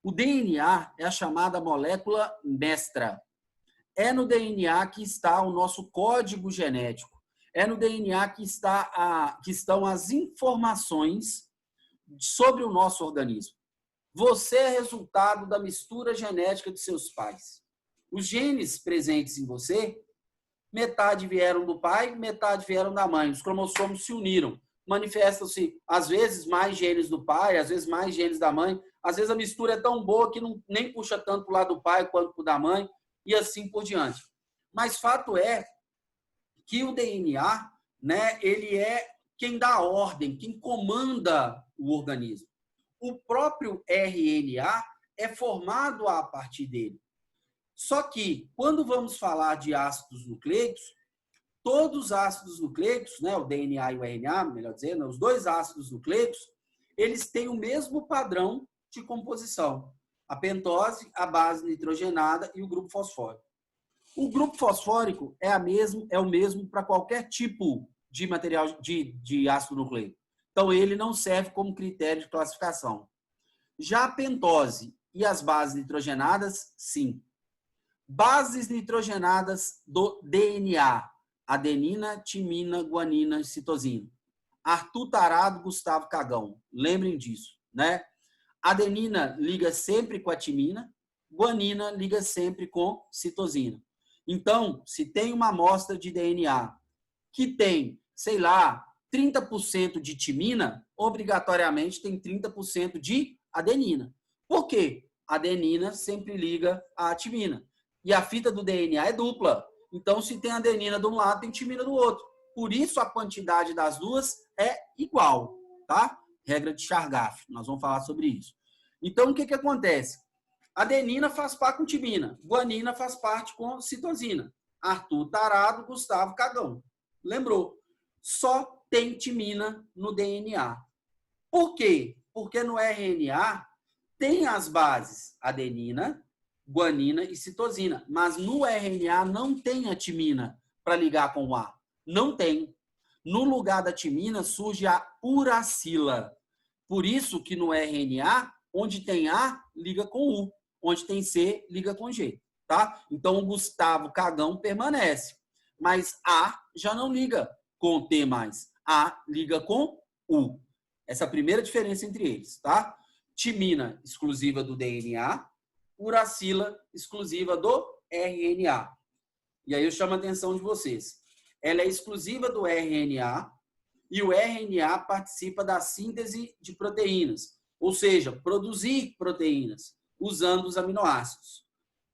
O DNA é a chamada molécula mestra. É no DNA que está o nosso código genético. É no DNA que estão as informações sobre o nosso organismo. Você é resultado da mistura genética de seus pais. Os genes presentes em você, metade vieram do pai, metade vieram da mãe. Os cromossomos se uniram. Manifestam-se, às vezes, mais genes do pai, às vezes mais genes da mãe. Às vezes a mistura é tão boa que nem puxa tanto para o lado do pai quanto para o da mãe, e assim por diante. Mas fato é que o DNA, né, ele é quem dá ordem, quem comanda o organismo. O próprio RNA é formado a partir dele. Só que, quando vamos falar de ácidos nucleicos, todos os ácidos nucleicos, né, o DNA e o RNA, melhor dizendo, os 2 ácidos nucleicos, eles têm o mesmo padrão de composição: a pentose, a base nitrogenada e o grupo fosfórico. O grupo fosfórico é o mesmo para qualquer tipo de material de ácido nucleico. Então, ele não serve como critério de classificação. Já a pentose e as bases nitrogenadas, sim. Bases nitrogenadas do DNA: adenina, timina, guanina e citosina. Arthur Tarado, Gustavo Cagão. Lembrem disso, né? Adenina liga sempre com a timina, guanina liga sempre com citosina. Então, se tem uma amostra de DNA que tem, sei lá, 30% de timina, obrigatoriamente tem 30% de adenina. Por quê? A adenina sempre liga à timina. E a fita do DNA é dupla. Então, se tem adenina de um lado, tem timina do outro. Por isso, a quantidade das duas é igual, tá? Regra de Chargaff. Nós vamos falar sobre isso. Então, o que acontece? Adenina faz par com timina. Guanina faz parte com citosina. Arthur tarado, Gustavo cagão. Lembrou? Só tem timina no DNA. Por quê? Porque no RNA tem as bases adenina, guanina e citosina, mas no RNA não tem a timina para ligar com o A. Não tem. No lugar da timina surge a uracila. Por isso que no RNA, onde tem A, liga com U. Onde tem C, liga com G. Tá? Então, o Gustavo cagão permanece. Mas A já não liga com T mais. A liga com U. Essa é a primeira diferença entre eles. Tá? Timina, exclusiva do DNA. Uracila, exclusiva do RNA. E aí eu chamo a atenção de vocês. Ela é exclusiva do RNA e o RNA participa da síntese de proteínas, ou seja, produzir proteínas usando os aminoácidos.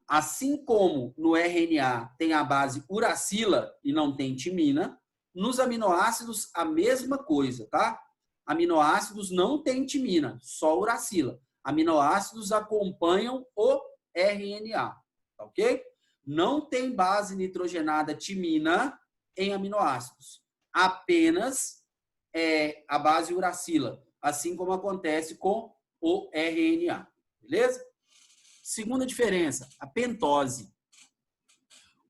Assim como no RNA tem a base uracila e não tem timina, nos aminoácidos a mesma coisa, tá? Aminoácidos não tem timina, só uracila. Aminoácidos acompanham o RNA, tá ok? Não tem base nitrogenada timina em aminoácidos, apenas a base uracila, assim como acontece com o RNA, beleza? Segunda diferença, a pentose.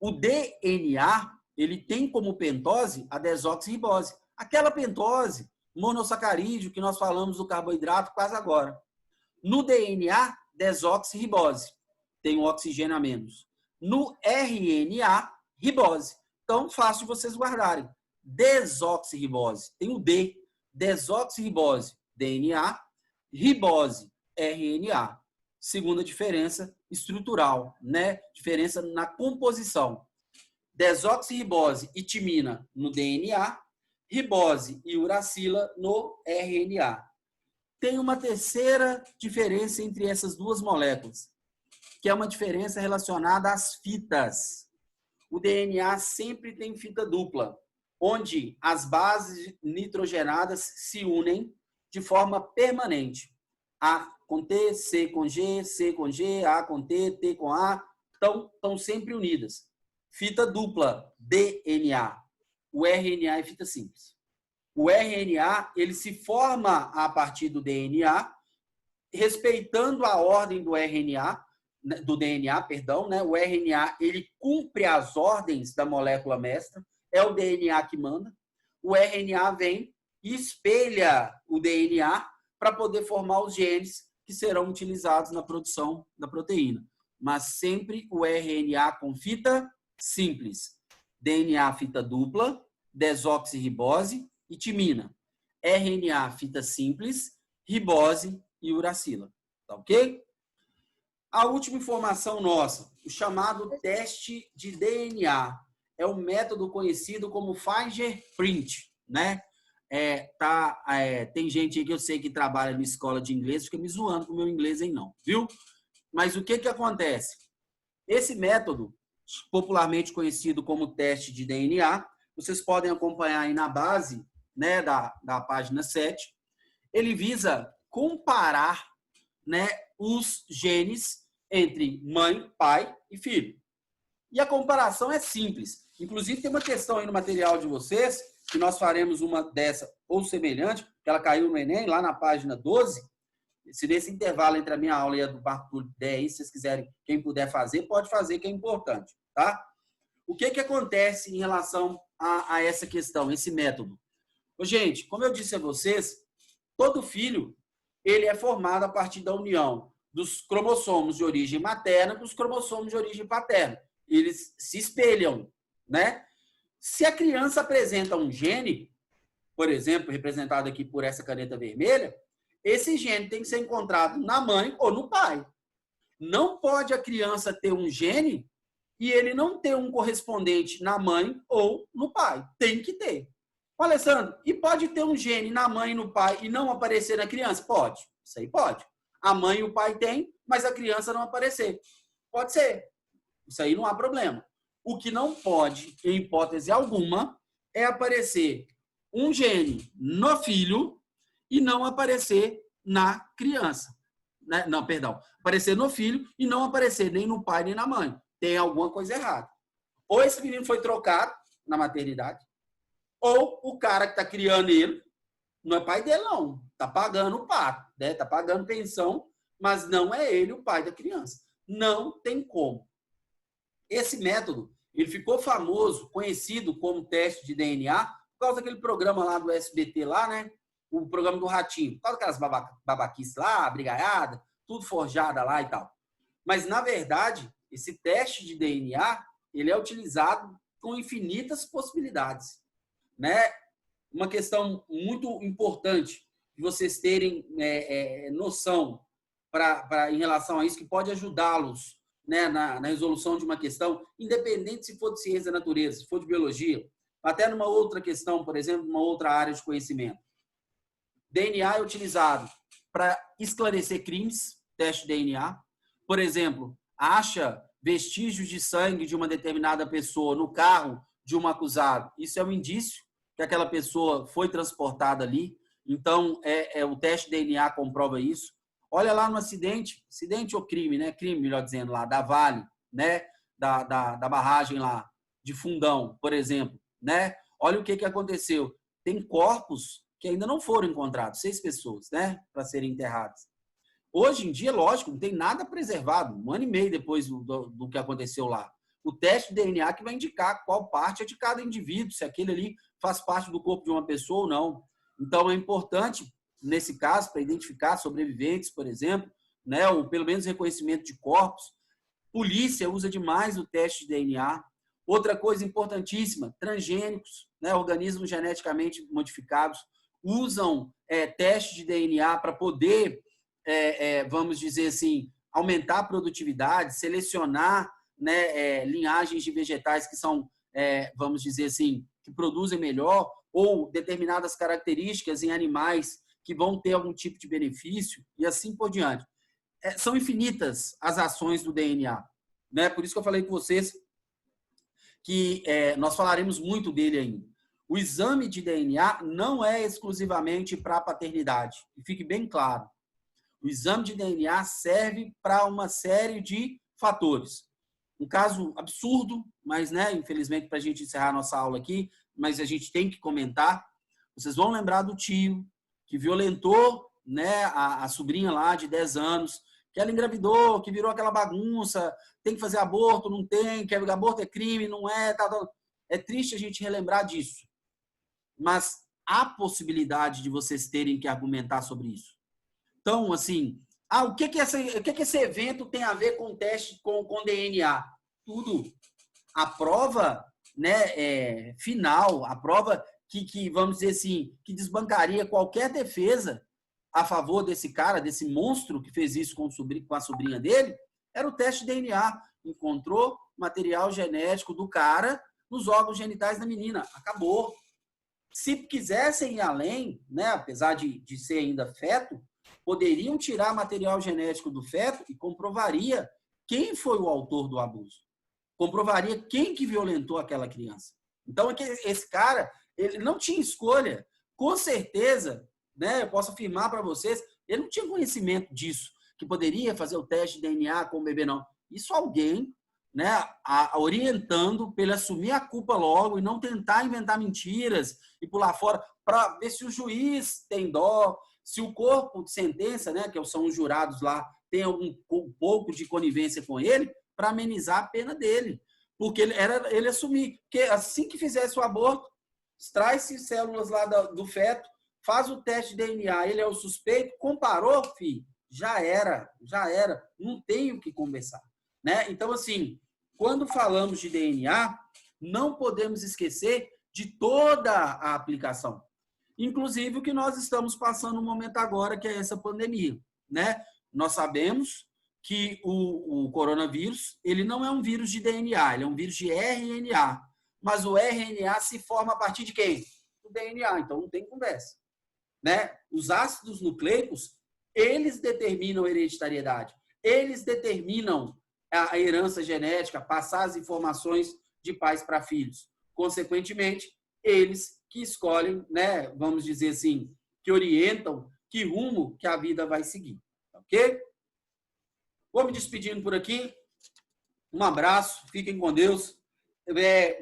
O DNA, ele tem como pentose a desoxirribose. Aquela pentose, monossacarídeo, que nós falamos do carboidrato quase agora. No DNA, desoxirribose, tem um oxigênio a menos. No RNA, ribose. Então, fácil de vocês guardarem. Desoxirribose, tem o D. Desoxirribose, DNA. Ribose, RNA. Segunda diferença estrutural, né? Diferença na composição. Desoxirribose e timina no DNA. Ribose e uracila no RNA. Tem uma terceira diferença entre essas duas moléculas, que é uma diferença relacionada às fitas. O DNA sempre tem fita dupla, onde as bases nitrogenadas se unem de forma permanente. A com T, C com G, A com T com A, estão sempre unidas. Fita dupla, DNA. O RNA é fita simples. O RNA, ele se forma a partir do DNA, respeitando a ordem do RNA, do DNA, perdão, né? O RNA, ele cumpre as ordens da molécula mestra, é o DNA que manda. O RNA vem e espelha o DNA para poder formar os genes que serão utilizados na produção da proteína. Mas sempre o RNA com fita simples. DNA fita dupla, desoxirribose e timina. RNA fita simples, ribose e uracila. Tá ok? A última informação nossa, o chamado teste de DNA. É um método conhecido como fingerprint, né? Tem gente aí que eu sei que trabalha na escola de inglês, fica me zoando com o meu inglês aí não, viu? Mas o que acontece? Esse método, popularmente conhecido como teste de DNA, vocês podem acompanhar aí na base, né, da página 7, ele visa comparar, né, os genes entre mãe, pai e filho. E a comparação é simples. Inclusive, tem uma questão aí no material de vocês, que nós faremos uma dessa ou semelhante, que ela caiu no Enem, lá na página 12. Se nesse intervalo entre a minha aula e a do Bartolomeu der aí, se vocês quiserem, quem puder fazer, pode fazer, que é importante, tá? O que acontece em relação a essa questão, esse método? Gente, como eu disse a vocês, todo filho, ele é formado a partir da união dos cromossomos de origem materna com os cromossomos de origem paterna. Eles se espelham, né? Se a criança apresenta um gene, por exemplo, representado aqui por essa caneta vermelha, esse gene tem que ser encontrado na mãe ou no pai. Não pode a criança ter um gene e ele não ter um correspondente na mãe ou no pai. Tem que ter. Alessandro, e pode ter um gene na mãe e no pai e não aparecer na criança? Pode. Isso aí pode. A mãe e o pai têm, mas a criança não aparecer. Pode ser. Isso aí não há problema. O que não pode, em hipótese alguma, é aparecer um gene no filho e não aparecer na criança. Não, perdão. Aparecer no filho e não aparecer nem no pai nem na mãe. Tem alguma coisa errada. ou esse menino foi trocado na maternidade, ou o cara que está criando ele não é pai dele, não. Está pagando o pato, né? Está pagando pensão, mas não é ele o pai da criança. Não tem como. Esse método, ele ficou famoso, conhecido como teste de DNA, por causa daquele programa lá do SBT, lá, né? O programa do Ratinho. Por causa daquelas babaquices lá, brigaiada, tudo forjada lá e tal. Mas, na verdade, esse teste de DNA, ele é utilizado com infinitas possibilidades, né? Uma questão muito importante de vocês terem noção em relação a isso, que pode ajudá-los, né, na resolução de uma questão, independente se for de ciência da natureza, se for de biologia, até numa outra questão, por exemplo, numa outra área de conhecimento. DNA é utilizado para esclarecer crimes, teste de DNA. Por exemplo, acha vestígios de sangue de uma determinada pessoa no carro de um acusado. Isso é um indício que aquela pessoa foi transportada ali. Então, o teste de DNA comprova isso. Olha lá no acidente ou crime, né? Crime, melhor dizendo, lá da Vale, né? Da barragem lá de Fundão, por exemplo, né? Olha o que aconteceu. Tem corpos que ainda não foram encontrados, 6 pessoas, né? Para serem enterradas. Hoje em dia, lógico, não tem nada preservado. 1 ano e meio depois do que aconteceu lá. O teste de DNA que vai indicar qual parte é de cada indivíduo, se aquele ali faz parte do corpo de uma pessoa ou não. Então, é importante, nesse caso, para identificar sobreviventes, por exemplo, né, ou pelo menos reconhecimento de corpos. Polícia usa demais o teste de DNA. Outra coisa importantíssima, transgênicos, né, organismos geneticamente modificados, usam teste de DNA para poder, vamos dizer assim, aumentar a produtividade, selecionar, né, linhagens de vegetais que são, vamos dizer assim, que produzem melhor, ou determinadas características em animais que vão ter algum tipo de benefício, e assim por diante. São infinitas as ações do DNA, né? Por isso que eu falei com vocês que nós falaremos muito dele ainda. O exame de DNA não é exclusivamente para a paternidade, e fique bem claro. O exame de DNA serve para uma série de fatores. Um caso absurdo, mas, né, infelizmente, para a gente encerrar a nossa aula aqui, mas a gente tem que comentar. Vocês vão lembrar do tio que violentou, né, a sobrinha lá de 10 anos, que ela engravidou, que virou aquela bagunça, tem que fazer aborto, não tem, que aborto é crime, não é, tá. É triste a gente relembrar disso. Mas há possibilidade de vocês terem que argumentar sobre isso. Então, assim, o que esse evento tem a ver com o teste com DNA? Tudo. A prova, né, final, a prova que, vamos dizer assim, que desbancaria qualquer defesa a favor desse cara, desse monstro que fez isso com a sobrinha dele, era o teste de DNA. Encontrou material genético do cara nos órgãos genitais da menina. Acabou. Se quisessem ir além, né, apesar de ser ainda feto, poderiam tirar material genético do feto e comprovaria quem foi o autor do abuso. Comprovaria quem que violentou aquela criança. Então, esse cara, ele não tinha escolha. Com certeza, né, eu posso afirmar para vocês, ele não tinha conhecimento disso, que poderia fazer o teste de DNA com o bebê, não. Isso alguém, né, orientando para ele assumir a culpa logo e não tentar inventar mentiras e pular fora, para ver se o juiz tem dó, se o corpo de sentença, né, que são os jurados lá, tem um pouco de conivência com ele, para amenizar a pena dele. Porque ele assumir. Porque assim que fizesse o aborto, extrai-se células lá do feto, faz o teste de DNA, ele é o suspeito, comparou, filho, já era. Não tem o que conversar. Né? Então, assim, quando falamos de DNA, não podemos esquecer de toda a aplicação. Inclusive o que nós estamos passando no momento agora, que é essa pandemia. Né? Nós sabemos que o coronavírus, ele não é um vírus de DNA, ele é um vírus de RNA. Mas o RNA se forma a partir de quem? Do DNA, então não tem conversa. Né? Os ácidos nucleicos, eles determinam a hereditariedade, eles determinam a herança genética, passar as informações de pais para filhos. Consequentemente, eles que escolhem, né, vamos dizer assim, que orientam que rumo que a vida vai seguir. Ok? Vou me despedindo por aqui. Um abraço, fiquem com Deus.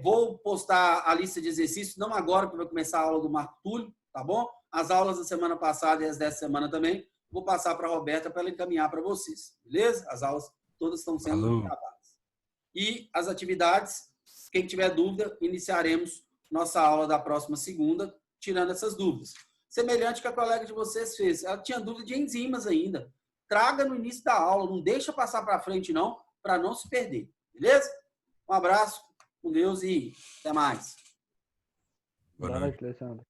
Vou postar a lista de exercícios, não agora, porque vai começar a aula do Marco Túlio, tá bom? As aulas da semana passada e as dessa semana também, vou passar para a Roberta para ela encaminhar para vocês, beleza? As aulas todas estão sendo gravadas. E as atividades, quem tiver dúvida, iniciaremos nossa aula da próxima segunda, tirando essas dúvidas. Semelhante que a colega de vocês fez, ela tinha dúvida de enzimas ainda. Traga no início da aula, não deixa passar para frente não, para não se perder, beleza? Um abraço, com Deus e até mais. Boa noite, Alessandro.